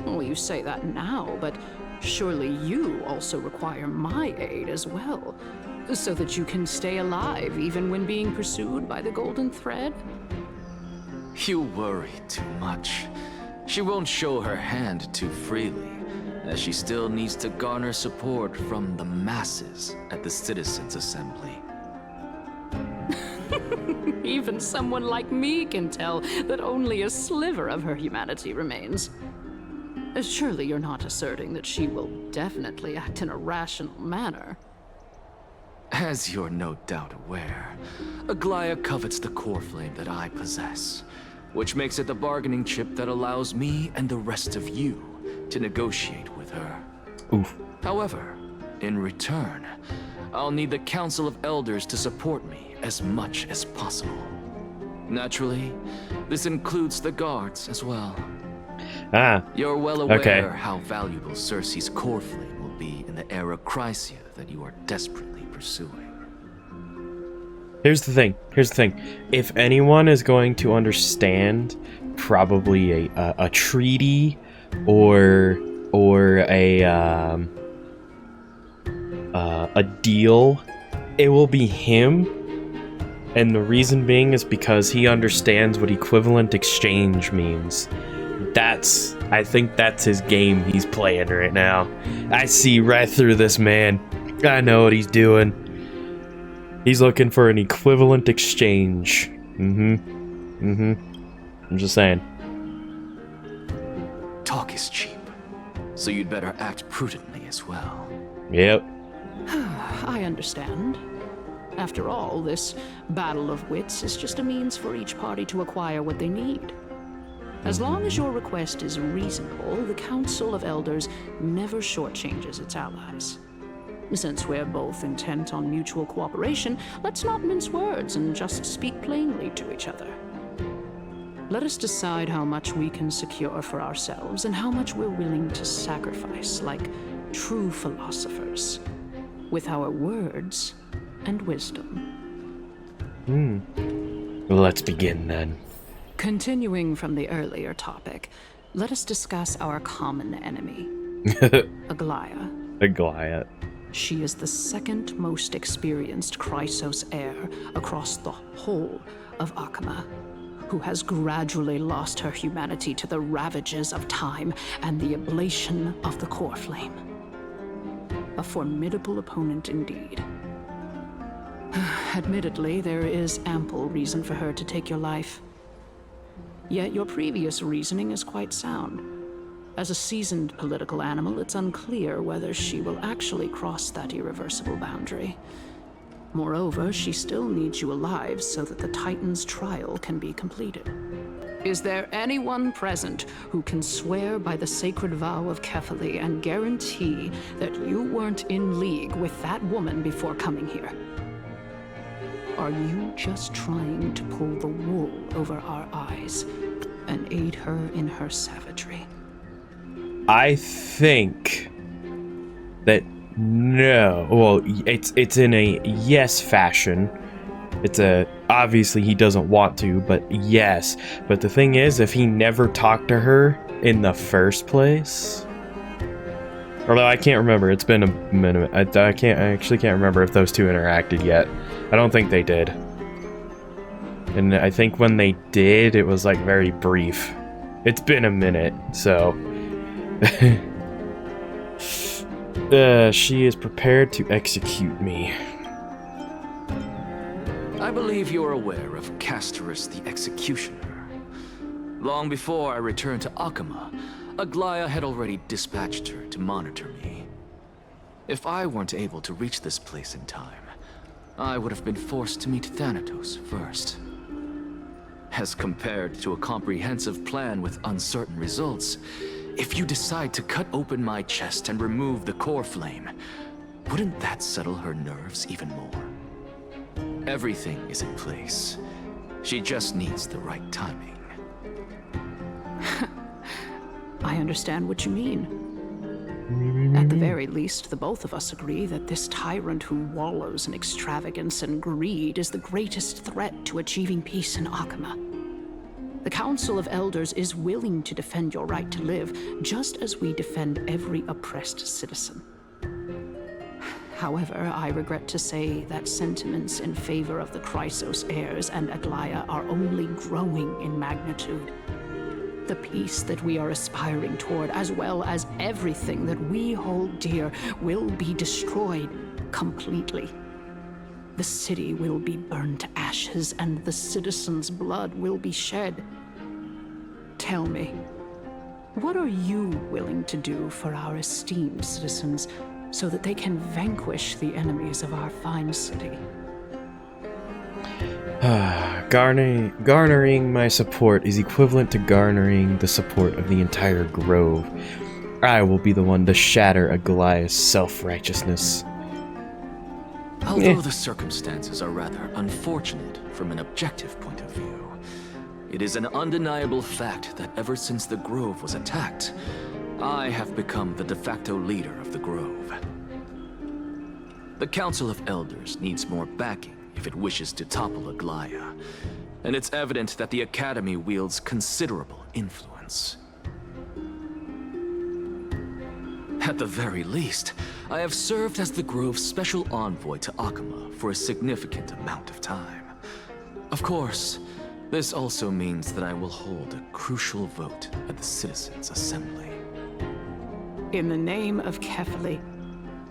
Well, you say that now, but surely you also require my aid as well, so that you can stay alive even when being pursued by the Golden Thread? You worry too much. She won't show her hand too freely, as she still needs to garner support from the masses at the Citizens' Assembly. Even someone like me can tell that only a sliver of her humanity remains. Surely you're not asserting that she will definitely act in a rational manner. As you're no doubt aware, Aglaya covets the core flame that I possess, which makes it the bargaining chip that allows me and the rest of you to negotiate with her. Oof. However, in return, I'll need the Council of Elders to support me as much as possible. Naturally, this includes the guards as well. Ah. You're well aware okay. how valuable Cersei's core flame will be in the era Chrysia that you are desperately pursuing. Here's the thing. If anyone is going to understand probably a treaty or a deal, it will be him. And the reason being is because he understands what equivalent exchange means. I think that's his game he's playing right now. I see right through this man. I know what he's doing. He's looking for an equivalent exchange. I'm just saying. Talk is cheap, so you'd better act prudently as well. Yep. I understand. After all, this battle of wits is just a means for each party to acquire what they need. As long as your request is reasonable, the Council of Elders never shortchanges its allies. Since we're both intent on mutual cooperation, let's not mince words and just speak plainly to each other. Let us decide how much we can secure for ourselves and how much we're willing to sacrifice, like true philosophers, with our words and wisdom. Let's begin then. Continuing from the earlier topic, let us discuss our common enemy, Aglaia. Aglaia. She is the second most experienced Chrysos heir across the whole of Akama, who has gradually lost her humanity to the ravages of time and the ablation of the core flame. A formidable opponent indeed. Admittedly, there is ample reason for her to take your life. Yet your previous reasoning is quite sound. As a seasoned political animal, it's unclear whether she will actually cross that irreversible boundary. Moreover, she still needs you alive so that the Titan's trial can be completed. Is there anyone present who can swear by the sacred vow of Kefali and guarantee that you weren't in league with that woman before coming here? Are you just trying to pull the wool over our eyes and aid her in her savagery? I think that no. Well, it's in a yes fashion. It's obviously he doesn't want to, but yes. But the thing is, if he never talked to her in the first place, although I can't remember, it's been a minute. I actually can't remember if those two interacted yet. I don't think they did. And I think when they did, it was like very brief. It's been a minute, so. She is prepared to execute me. I believe you're aware of Castorus the Executioner. Long before I returned to Akama, Aglaia had already dispatched her to monitor me. If I weren't able to reach this place in time, I would have been forced to meet Thanatos first. As compared to a comprehensive plan with uncertain results, if you decide to cut open my chest and remove the core flame, wouldn't that settle her nerves even more? Everything is in place. She just needs the right timing. I understand what you mean. At the very least, the both of us agree that this tyrant who wallows in extravagance and greed is the greatest threat to achieving peace in Akama. The Council of Elders is willing to defend your right to live, just as we defend every oppressed citizen. However, I regret to say that sentiments in favor of the Chrysos heirs and Aglaia are only growing in magnitude. The peace that we are aspiring toward, as well as everything that we hold dear, will be destroyed completely. The city will be burned to ashes, and the citizens' blood will be shed. Tell me, what are you willing to do for our esteemed citizens so that they can vanquish the enemies of our fine city? Garnering my support is equivalent to garnering the support of the entire grove. I will be the one to shatter Aglaia's self-righteousness. Although the circumstances are rather unfortunate from an objective point of view, it is an undeniable fact that ever since the Grove was attacked, I have become the de facto leader of the Grove. The Council of Elders needs more backing if it wishes to topple Aglaya, and it's evident that the Academy wields considerable influence. At the very least, I have served as the Grove's special envoy to Akama for a significant amount of time. Of course, this also means that I will hold a crucial vote at the Citizens' Assembly. In the name of Kefali,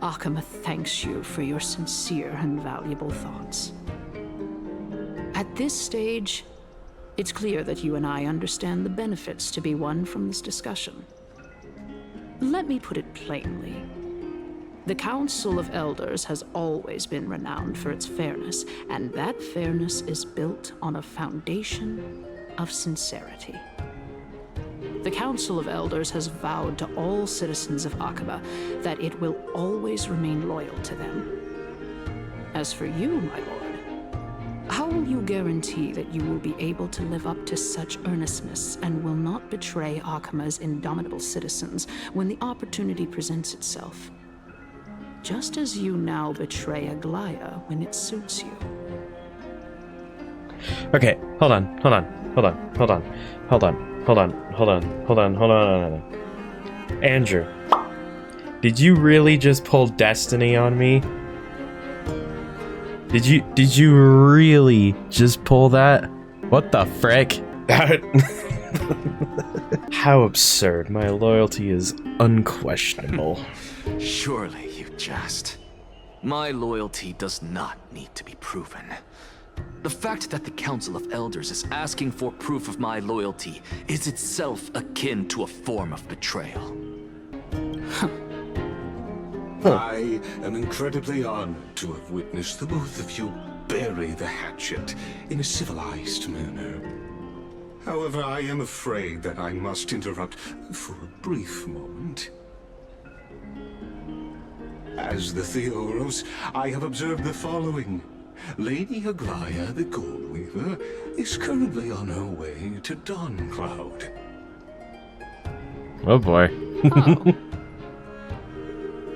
Akama thanks you for your sincere and valuable thoughts. At this stage, it's clear that you and I understand the benefits to be won from this discussion. Let me put it plainly. The Council of Elders has always been renowned for its fairness, and that fairness is built on a foundation of sincerity. The Council of Elders has vowed to all citizens of Akaba that it will always remain loyal to them. As for you, my lord, how will you guarantee that you will be able to live up to such earnestness and will not betray Akama's indomitable citizens when the opportunity presents itself? Just as you now betray Aglaya when it suits you. Okay, hold on. Andrew, did you really just pull Destiny on me? Did you really just pull that? What the frick? How absurd. My loyalty is unquestionable. Surely you jest. My loyalty does not need to be proven. The fact that the Council of Elders is asking for proof of my loyalty is itself akin to a form of betrayal. I am incredibly honored to have witnessed the both of you bury the hatchet in a civilized manner. However, I am afraid that I must interrupt for a brief moment. As the Theoros, I have observed the following. Lady Aglaya, the Goldweaver, is currently on her way to Dawncloud. Oh boy. Oh.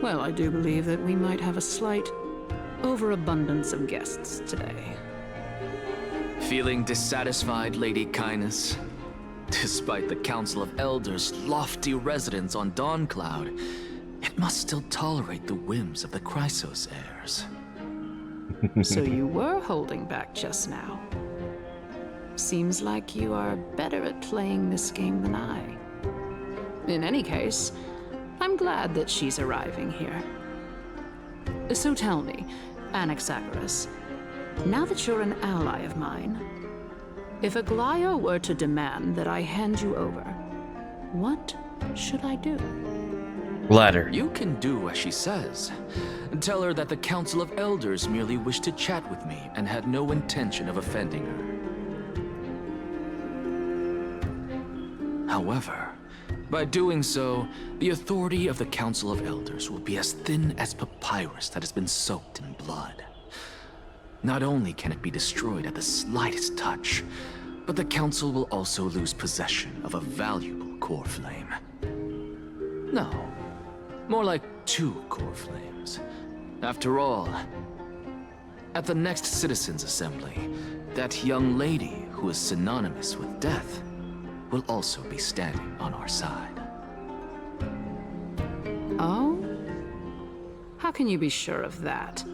Well, I do believe that we might have a slight overabundance of guests today. Feeling dissatisfied, Lady Kindness? Despite the Council of Elders' lofty residence on Dawncloud, it must still tolerate the whims of the Chrysos heirs. So you were holding back just now. Seems like you are better at playing this game than I. In any case, I'm glad that she's arriving here. So tell me, Anaxagoras, now that you're an ally of mine, if Aglaya were to demand that I hand you over, what should I do? Let her. You can do as she says. Tell her that the Council of Elders merely wished to chat with me and had no intention of offending her. However, by doing so, the authority of the Council of Elders will be as thin as papyrus that has been soaked in blood. Not only can it be destroyed at the slightest touch, but the Council will also lose possession of a valuable core flame. No, more like 2 core flames. After all, at the next Citizens' Assembly, that young lady who is synonymous with death will also be standing on our side. Oh? How can you be sure of that?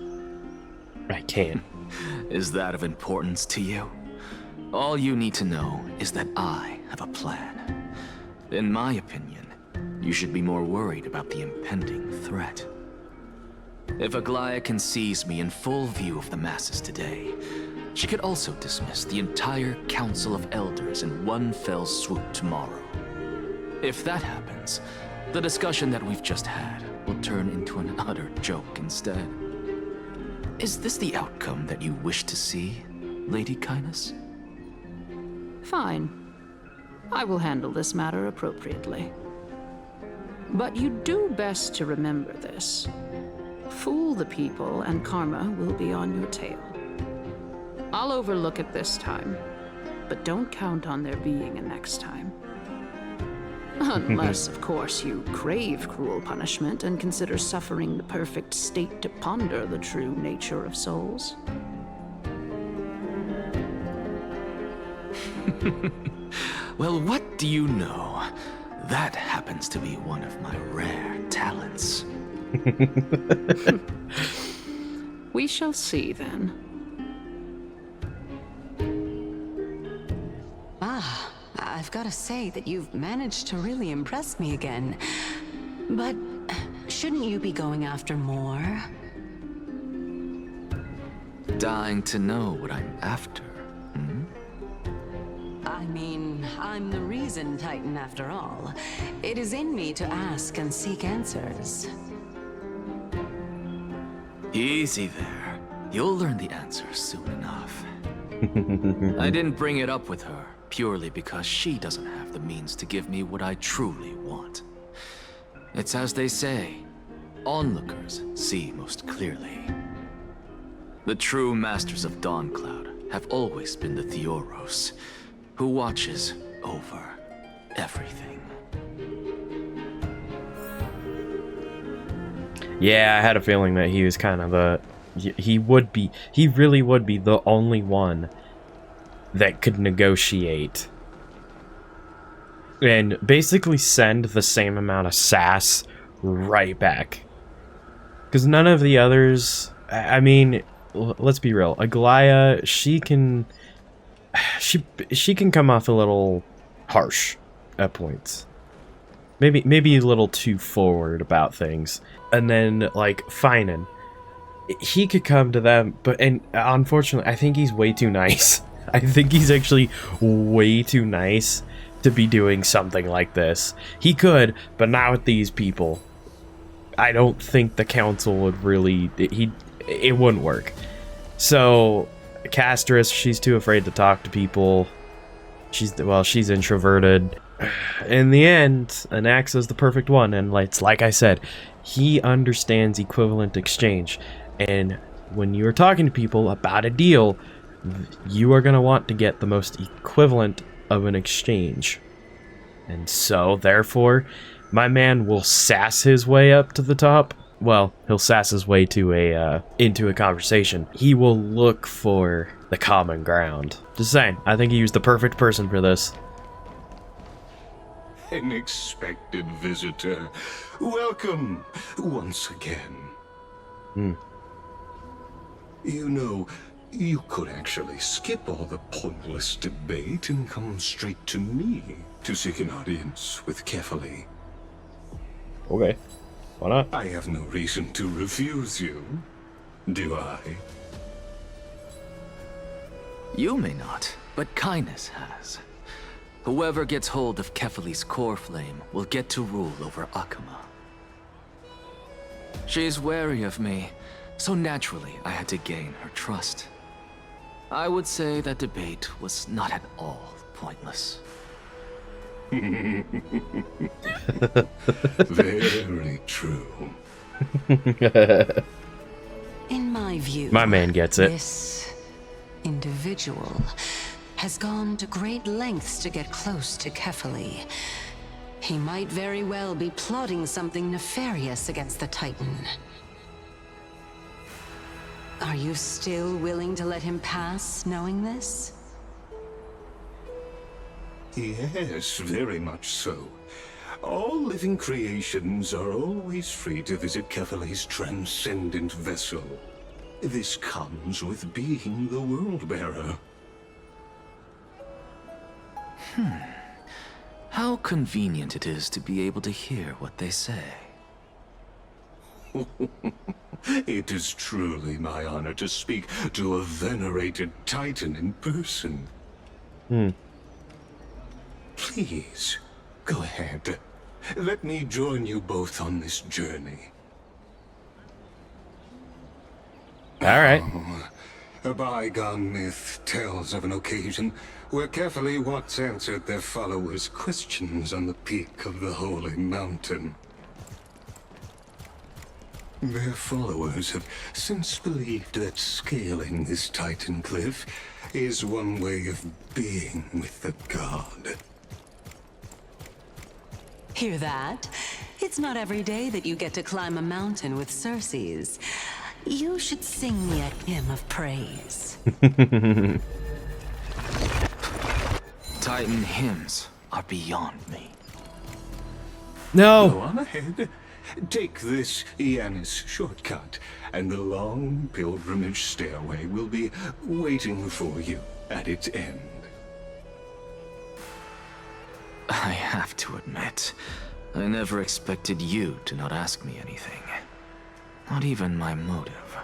I can't. Is that of importance to you? All you need to know is that I have a plan. In my opinion, you should be more worried about the impending threat. If Aglaya can seize me in full view of the masses today, she could also dismiss the entire Council of Elders in one fell swoop tomorrow. If that happens, the discussion that we've just had will turn into an utter joke instead. Is this the outcome that you wish to see, Lady Kindness? Fine. I will handle this matter appropriately. But you do best to remember this. Fool the people, and karma will be on your tail. I'll overlook it this time, but don't count on there being a next time. Unless, of course, you crave cruel punishment and consider suffering the perfect state to ponder the true nature of souls. Well, what do you know? That happens to be one of my rare talents. We shall see then. Ah, I've got to say that you've managed to really impress me again. But shouldn't you be going after more? Dying to know what I'm after. I mean, I'm the reason Titan after all. It is in me to ask and seek answers. Easy there. You'll learn the answers soon enough. I didn't bring it up with her purely because she doesn't have the means to give me what I truly want. It's as they say, onlookers see most clearly. The true masters of Dawncloud have always been the Theoros, who watches over everything. Yeah, I had a feeling that he was kind of the... He really would be the only one that could negotiate and basically send the same amount of sass right back. Because none of the others... I mean, let's be real. Aglaya, she can come off a little harsh at points. Maybe a little too forward about things. And then, like, Finan, he could come to them, and unfortunately, I think he's way too nice. I think he's actually way too nice to be doing something like this. He could, but not with these people. I don't think the council would really... It wouldn't work. So, Castris, she's too afraid to talk to people. She's introverted. In the end, Anaxa's the perfect one, and it's like I said, he understands equivalent exchange. And when you're talking to people about a deal, you are going to want to get the most equivalent of an exchange. And so, therefore, my man will sass his way up to the top. Well, he'll sass his way to into a conversation. He will look for the common ground. Just saying, I think he was the perfect person for this. An expected visitor. Welcome once again. You know, you could actually skip all the pointless debate and come straight to me to seek an audience with Kefali. Okay. Why not? I have no reason to refuse you, do I? You may not, but Kindness has. Whoever gets hold of Kefali's core flame will get to rule over Akuma. She's wary of me, so naturally I had to gain her trust. I would say that debate was not at all pointless. Very true. In my view, my man gets it. This individual has gone to great lengths to get close to Kefali. He might very well be plotting something nefarious against the Titan. Are you still willing to let him pass, knowing this? Yes, very much so. All living creations are always free to visit Kefali's transcendent vessel. This comes with being the World-Bearer. How convenient it is to be able to hear what they say. It is truly my honor to speak to a venerated Titan in person. Please, go ahead. Let me join you both on this journey. Alright. A bygone myth tells of an occasion where Kefali once answered their followers' questions on the peak of the holy mountain. Their followers have since believed that scaling this Titan cliff is one way of being with the god. Hear that? It's not every day that you get to climb a mountain with Circes. You should sing me a hymn of praise. Titan hymns are beyond me. No! Go on ahead. Take this Yanis shortcut, and the long pilgrimage stairway will be waiting for you at its end. I have to admit, I never expected you to not ask me anything. Not even my motive.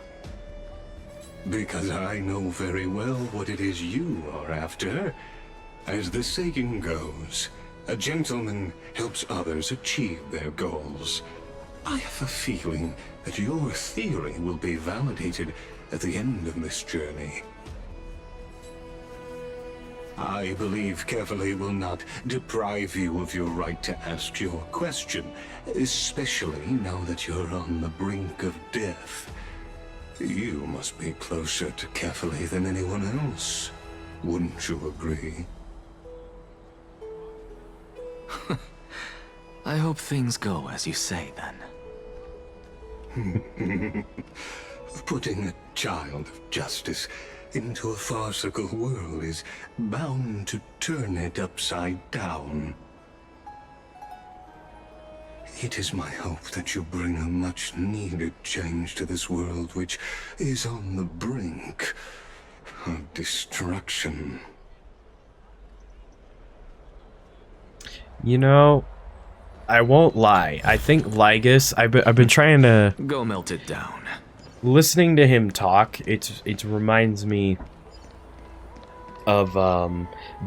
Because I know very well what it is you are after. As the saying goes, a gentleman helps others achieve their goals. I have a feeling that your theory will be validated at the end of this journey. I believe Kefali will not deprive you of your right to ask your question, especially now that you're on the brink of death. You must be closer to Kefali than anyone else. Wouldn't you agree? I hope things go as you say, then. Putting a child of justice into a farcical world is bound to turn it upside down. It is my hope that you bring a much-needed change to this world which is on the brink of destruction. You know, I won't lie. I think Lygus, I've been trying to... Go melt it down. Listening to him talk, it reminds me of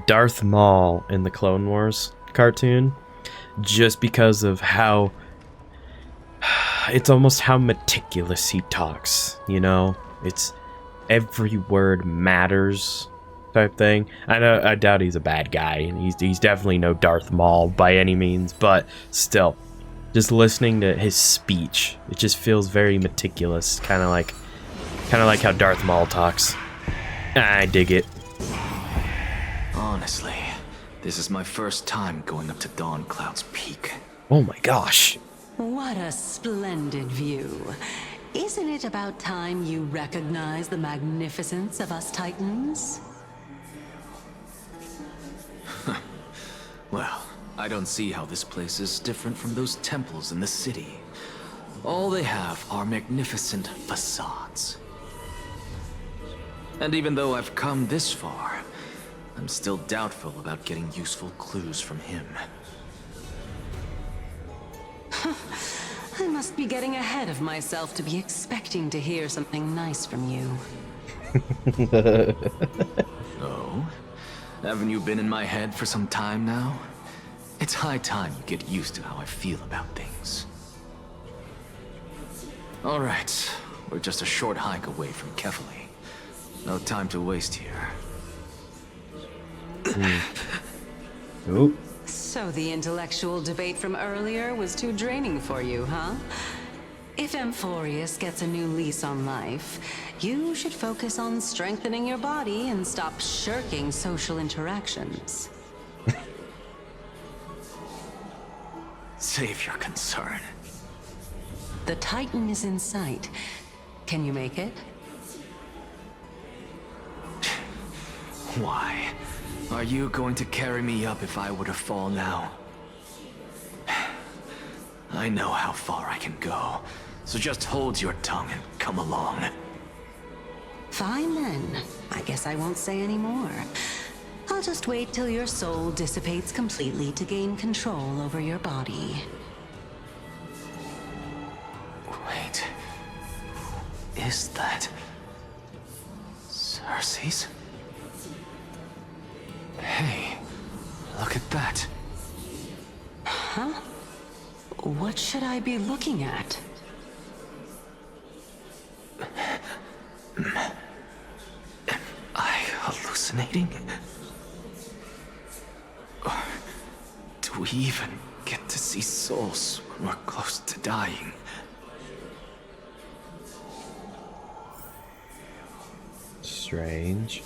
Darth Maul in the Clone Wars cartoon, just because of how it's almost how meticulous he talks, you know? It's every word matters type thing. I doubt he's a bad guy, and he's definitely no Darth Maul by any means, but still, just listening to his speech, it just feels very meticulous, kind of like how Darth Maul talks. I dig it. Honestly, this is my first time going up to Dawn Cloud's peak. Oh my gosh. What a splendid view. Isn't it about time you recognize the magnificence of us Titans? Well, I don't see how this place is different from those temples in the city. All they have are magnificent facades. And even though I've come this far, I'm still doubtful about getting useful clues from him. I must be getting ahead of myself to be expecting to hear something nice from you. Oh? Haven't you been in my head for some time now? It's high time you get used to how I feel about things. Alright, we're just a short hike away from Kefali. No time to waste here. Oop. So the intellectual debate from earlier was too draining for you, huh? If Amphoreus gets a new lease on life, you should focus on strengthening your body and stop shirking social interactions. Save your concern. The Titan is in sight. Can you make it? Why? Are you going to carry me up if I were to fall now? I know how far I can go, so just hold your tongue and come along. Fine then. I guess I won't say any more. I'll just wait till your soul dissipates completely to gain control over your body. Wait. Is that... Circes? Hey, look at that. Huh? What should I be looking at? Am I hallucinating? Or do we even get to see souls when we're close to dying? strange.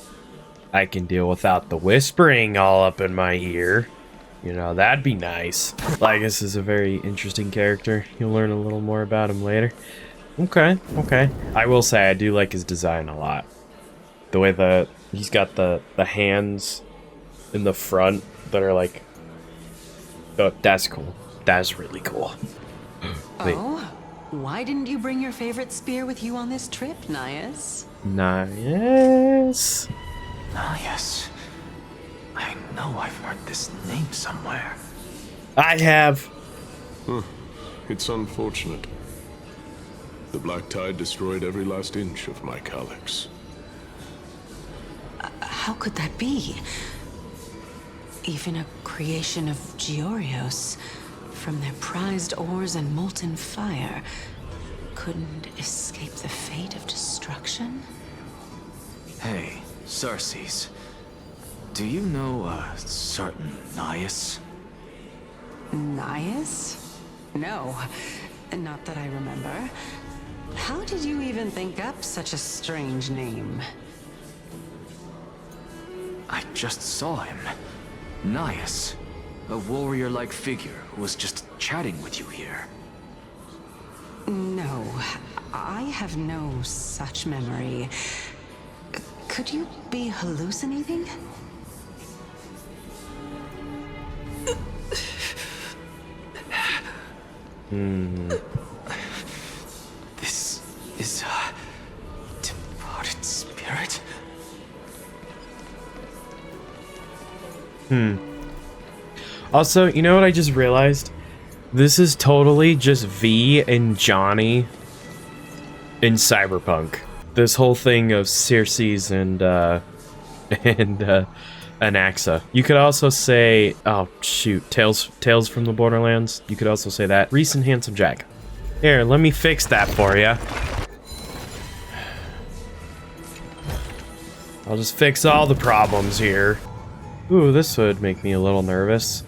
I can deal without the whispering all up in my ear. You know, that'd be nice. Lygus is a very interesting character. You'll learn a little more about him later. Okay, okay. I will say I do like his design a lot. The way he's got the hands in the front that are like... Oh, that's cool. That's really cool. Wait. Oh, why didn't you bring your favorite spear with you on this trip, Nias? Nias? Nias. I know I've heard this name somewhere. I have. It's unfortunate. The Black Tide destroyed every last inch of my calyx. How could that be? Even a creation of Georios, from their prized ores and molten fire, couldn't escape the fate of destruction? Hey, Circes. Do you know a certain Nias? Nias? No, not that I remember. How did you even think up such a strange name? I just saw him. Nias. A warrior-like figure who was just chatting with you here. No, I have no such memory. Could you be hallucinating? This is a departed spirit? Also, you know what I just realized? This is totally just V and Johnny in Cyberpunk. This whole thing of Circes and Anaxa. You could also say, oh shoot, Tales from the Borderlands. You could also say that. Reese and Handsome Jack. Here, let me fix that for you. I'll just fix all the problems here. Ooh, this would make me a little nervous.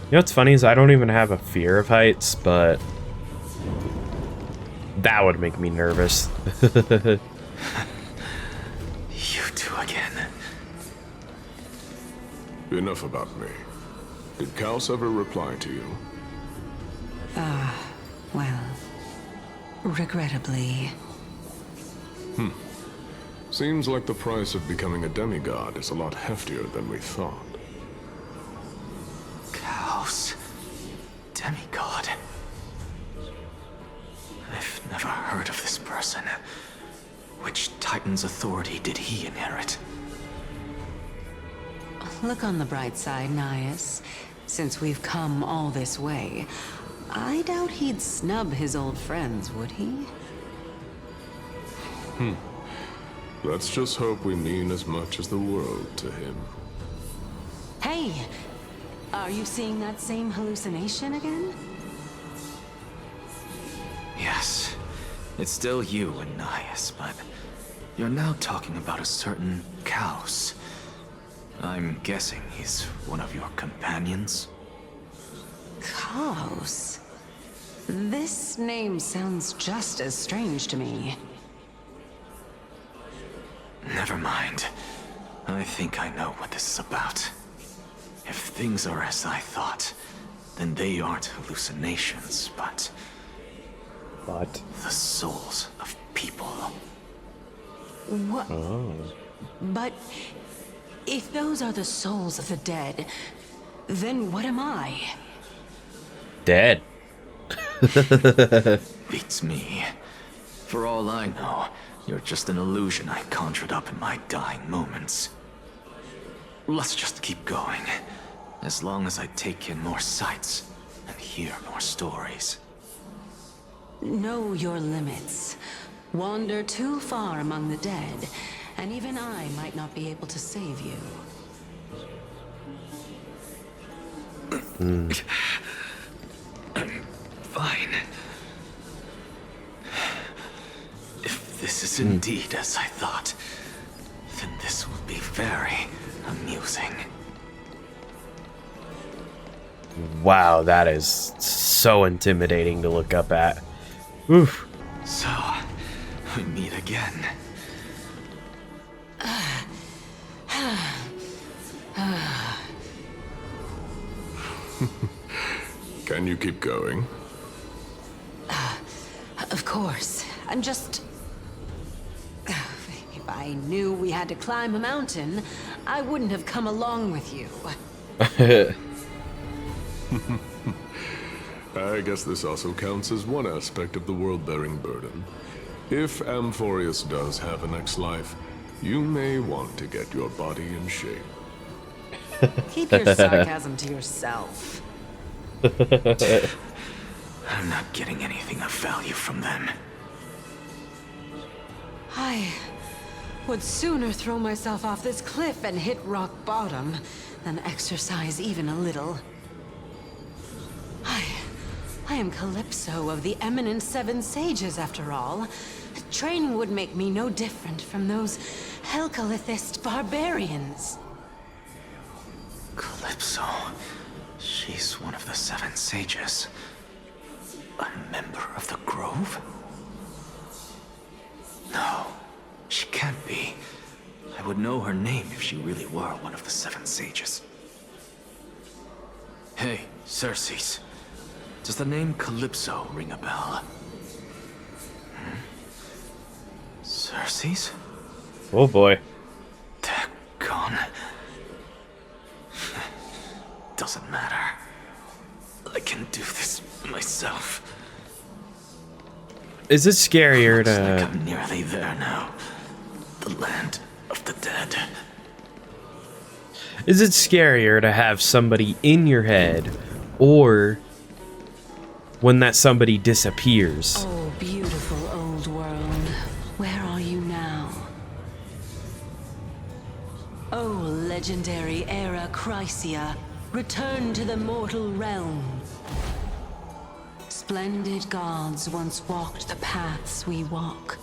You know what's funny is I don't even have a fear of heights, but that would make me nervous. You two again. Enough about me. Did Kaos ever reply to you? Well, regrettably. Seems like the price of becoming a demigod is a lot heftier than we thought. Kaos. Demigod. I've never heard of this person. Which Titan's authority did he inherit? Look on the bright side, Nias. Since we've come all this way, I doubt he'd snub his old friends, would he? Let's just hope we mean as much as the world to him. Hey! Are you seeing that same hallucination again? Yes. It's still you and Nias, but you're now talking about a certain Kaos. I'm guessing he's one of your companions? Kaos? This name sounds just as strange to me. Never mind. I think I know what this is about. If things are as I thought, then they aren't hallucinations, but the souls of people. What? Oh. But if those are the souls of the dead, then what am I? Dead. Beats me. For all I know, you're just an illusion I conjured up in my dying moments. Let's just keep going. As long as I take in more sights and hear more stories. Know your limits. Wander too far among the dead, and even I might not be able to save you. Fine. If this is indeed as I thought, then this will be very amusing. Wow, that is so intimidating to look up at. Oof. So, we meet again. Can you keep going? Of course. I'm just... If I knew we had to climb a mountain, I wouldn't have come along with you. I guess this also counts as one aspect of the world-bearing burden. If Amphoreus does have a next life, you may want to get your body in shape. Keep your sarcasm to yourself. I'm not getting anything of value from them. I would sooner throw myself off this cliff and hit rock bottom than exercise even a little. I am Calypso of the eminent Seven Sages, after all. Training would make me no different from those Helcalithist barbarians. Calypso. She's one of the Seven Sages. A member of the Grove? No, she can't be. I would know her name if she really were one of the Seven Sages. Hey, Circes. Does the name Calypso ring a bell? Circes? Oh boy. Gone. Doesn't matter. I can do this myself. Is it scarier Looks to... like I'm nearly there now. The land of the dead. Is it scarier to have somebody in your head, or when that somebody disappears? Oh, beautiful old world. Where are you now? Oh, legendary era Chrysia. Return to the mortal realm. Splendid gods once walked the paths we walk.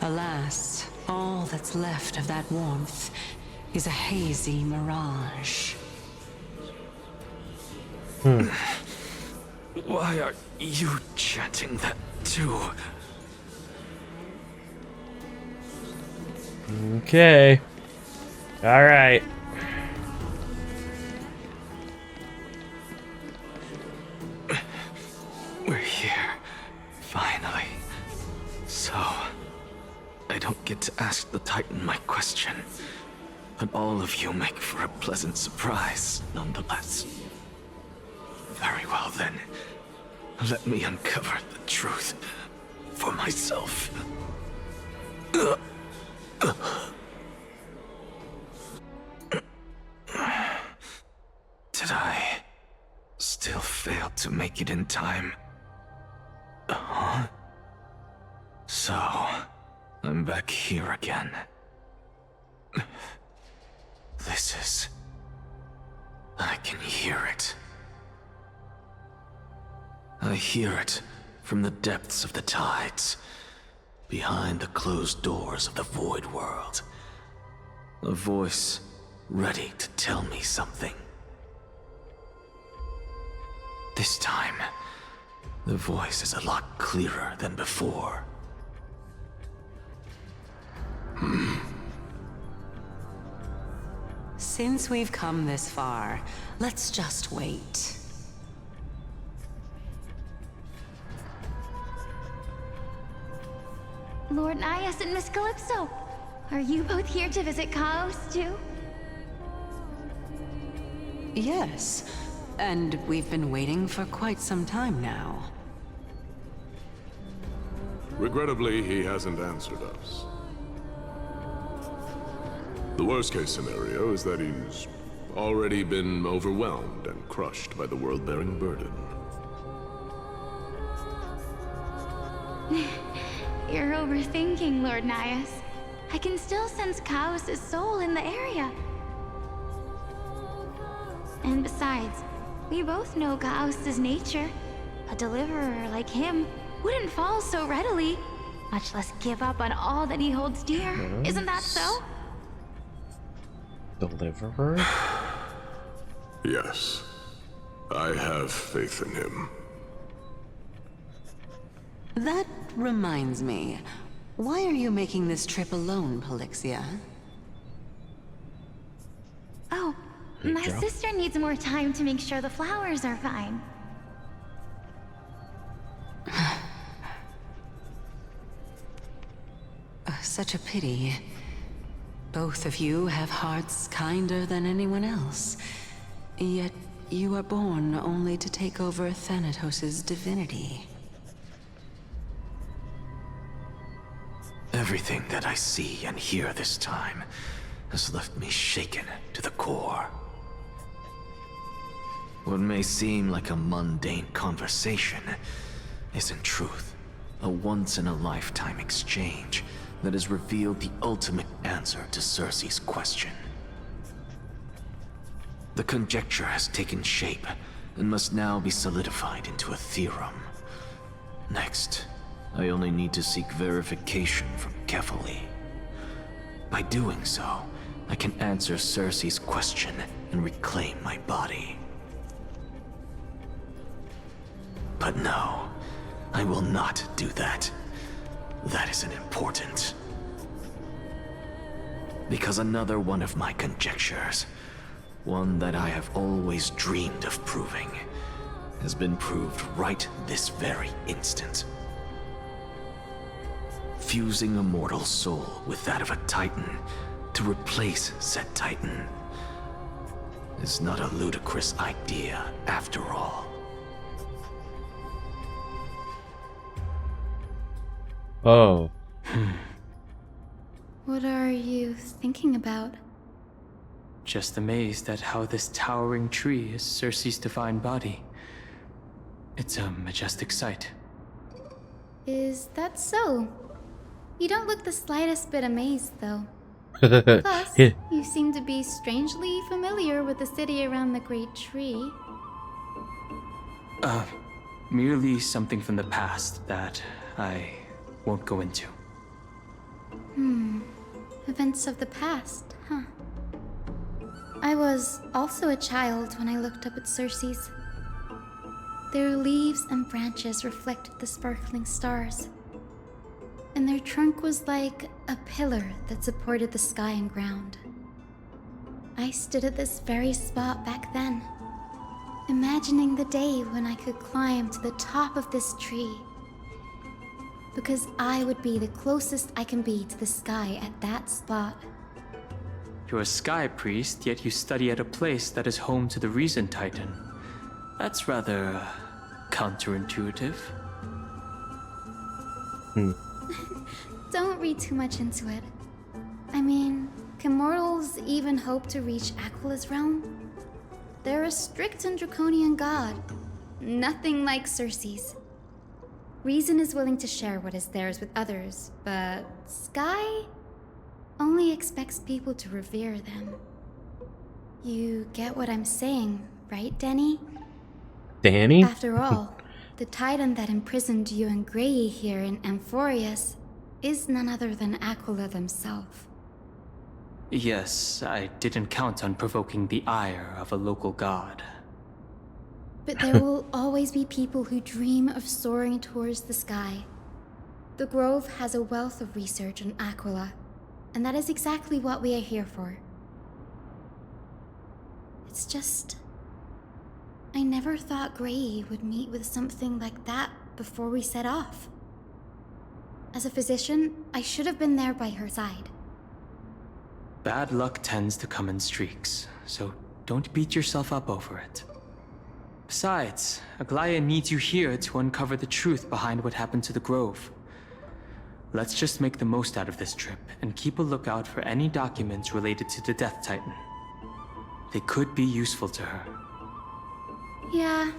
Alas, all that's left of that warmth is a hazy mirage. Why are you chanting that too? Okay. Alright. We're here. Finally. So, I don't get to ask the Titan my question. But all of you make for a pleasant surprise, nonetheless. Very well then. Let me uncover the truth for myself. Did I still fail to make it in time? So, I'm back here again. This is... I can hear it. I hear it from the depths of the tides, behind the closed doors of the Void World. A voice ready to tell me something. This time, the voice is a lot clearer than before. Since we've come this far, let's just wait. Lord Nias and Miss Calypso, are you both here to visit Chaos too? Yes, and we've been waiting for quite some time now. Regrettably, he hasn't answered us. The worst-case scenario is that he's already been overwhelmed and crushed by the world-bearing burden. You're overthinking, Lord Nias. I can still sense Chaos' soul in the area. And besides, we both know Chaos' nature. A deliverer like him wouldn't fall so readily, much less give up on all that he holds dear. Isn't that so? Deliverer? Yes. I have faith in him. That reminds me. Why are you making this trip alone, Polixia? Oh, Hey, my girl. sister needs more time to make sure the flowers are fine. Such a pity. Both of you have hearts kinder than anyone else. Yet you are born only to take over Thanatos' divinity. Everything that I see and hear this time has left me shaken to the core. What may seem like a mundane conversation is in truth a once-in-a-lifetime exchange that has revealed the ultimate answer to Cersei's question. The conjecture has taken shape and must now be solidified into a theorem. Next, I only need to seek verification from Kefali. By doing so, I can answer Cersei's question and reclaim my body. But no, I will not do that. That isn't important. Because another one of my conjectures, one that I have always dreamed of proving, has been proved right this very instant. Fusing a mortal soul with that of a Titan to replace said Titan is not a ludicrous idea after all. Oh. What are you thinking about? Just amazed at how this towering tree is Cersei's divine body. It's a majestic sight. Is that so? You don't look the slightest bit amazed, though. Plus, Yeah. you seem to be strangely familiar with the city around the Great Tree. Merely something from the past that I won't go into. Events of the past, huh? I was also a child when I looked up at Cersei's. Their leaves and branches reflected the sparkling stars, and their trunk was like a pillar that supported the sky and ground. I stood at this very spot back then, imagining the day when I could climb to the top of this tree, because I would be the closest I can be to the sky at that spot. You're a sky priest, yet you study at a place that is home to the Reason Titan. That's rather counterintuitive. Don't read too much into it. I mean, can mortals even hope to reach Aquila's realm? They're a strict and draconian god. Nothing like Cersei's. Reason is willing to share what is theirs with others, but Sky only expects people to revere them. You get what I'm saying, right, Denny? Danny? After all, the Titan that imprisoned you and Grey here in Amphoreus is none other than Aquila themselves. Yes, I didn't count on provoking the ire of a local god. But there will always be people who dream of soaring towards the sky. The Grove has a wealth of research on Aquila, and that is exactly what we are here for. It's just, I never thought Grey would meet with something like that before we set off. As a physician, I should have been there by her side. Bad luck tends to come in streaks, so don't beat yourself up over it. Besides, Aglaya needs you here to uncover the truth behind what happened to the Grove. Let's just make the most out of this trip and keep a lookout for any documents related to the Death Titan. They could be useful to her. Yeah,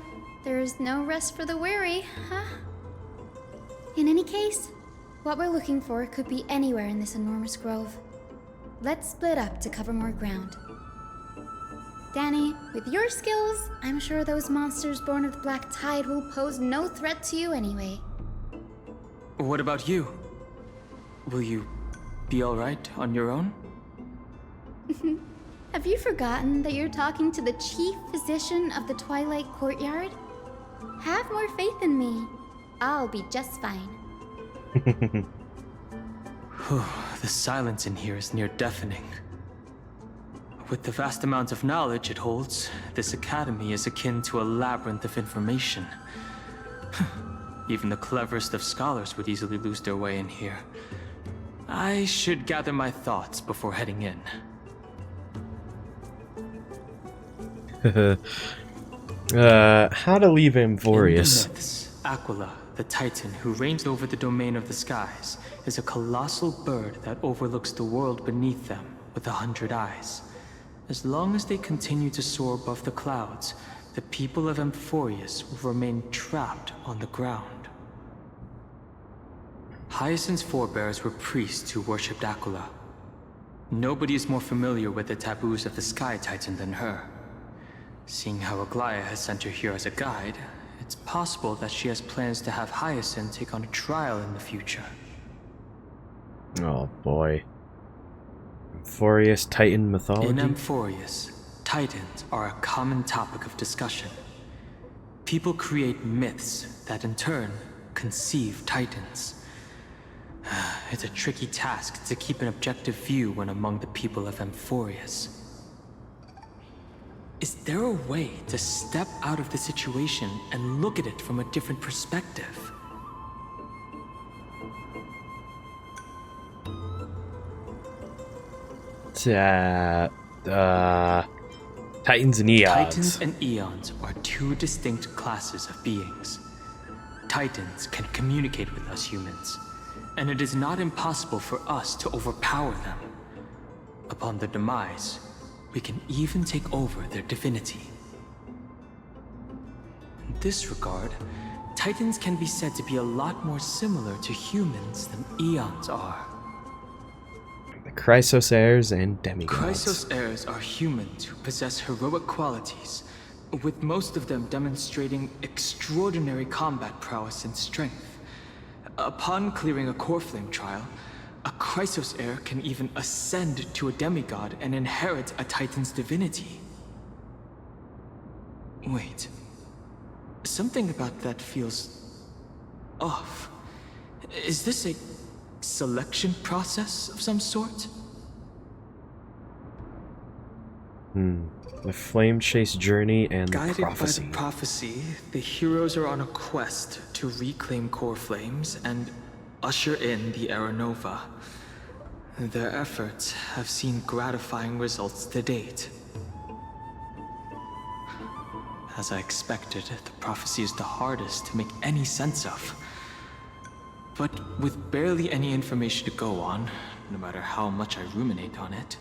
there is no rest for the weary, huh? In any case, what we're looking for could be anywhere in this enormous grove. Let's split up to cover more ground. Danny, with your skills, I'm sure those monsters born of the Black Tide will pose no threat to you anyway. What about you? Will you be alright on your own? Have you forgotten that you're talking to the chief physician of the Twilight Courtyard? Have more faith in me. I'll be just fine. The silence in here is near deafening. With the vast amount of knowledge it holds, this academy is akin to a labyrinth of information. Even the cleverest of scholars would easily lose their way in here. I should gather my thoughts before heading in. How to leave Amphoreus. In the myths, Aquila, the Titan who reigns over the domain of the skies, is a colossal bird that overlooks the world beneath them with 100 eyes. As long as they continue to soar above the clouds, the people of Amphoreus will remain trapped on the ground. Hyacinth's forebears were priests who worshipped Aquila. Nobody is more familiar with the taboos of the Sky Titan than her. Seeing how Aglaia has sent her here as a guide, it's possible that she has plans to have Hyacinth take on a trial in the future. Oh boy. Amphoreus Titan mythology? In Amphoreus, Titans are a common topic of discussion. People create myths that in turn conceive Titans. It's a tricky task to keep an objective view when among the people of Amphoreus. Is there a way to step out of the situation and look at it from a different perspective? Titans and Eons. Titans and Eons are two distinct classes of beings. Titans can communicate with us humans, and it is not impossible for us to overpower them. Upon their demise, we can even take over their divinity. In this regard, Titans can be said to be a lot more similar to humans than Eons are. The Chrysos heirs and demigods. Chrysos heirs are humans who possess heroic qualities, with most of them demonstrating extraordinary combat prowess and strength. Upon clearing a core flame trial, a Chrysos heir can even ascend to a demigod and inherit a Titan's divinity. Wait. Something about that feels off. Is this a selection process of some sort? The Flame Chase journey and Guided the prophecy. by the prophecy, the heroes are on a quest to reclaim core flames and usher in the Era Nova. Their efforts have seen gratifying results to date. As I expected, the prophecy is the hardest to make any sense of. But with barely any information to go on, no matter how much I ruminate on it,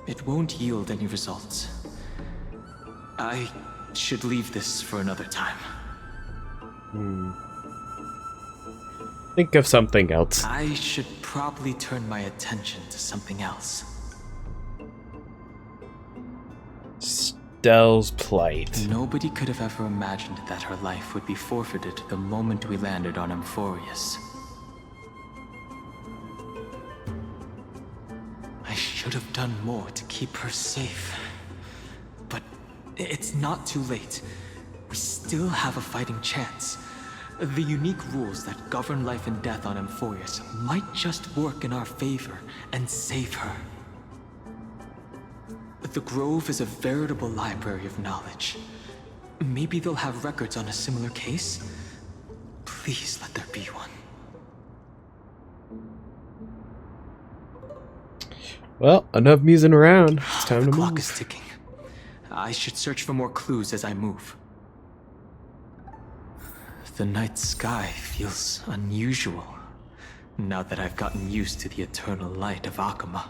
it won't yield any results. I should leave this for another time. Think of something else. I should probably turn my attention to something else. Stell's plight. Nobody could have ever imagined that her life would be forfeited the moment we landed on Amphoreus. I should have done more to keep her safe. But it's not too late. We still have a fighting chance. The unique rules that govern life and death on Amphoreus might just work in our favor and save her. The Grove is a veritable library of knowledge. Maybe they'll have records on a similar case? Please let there be one. Well, enough musing around. It's time to The move. clock is ticking. I should search for more clues as I move. The night sky feels unusual, now that I've gotten used to the eternal light of Akama.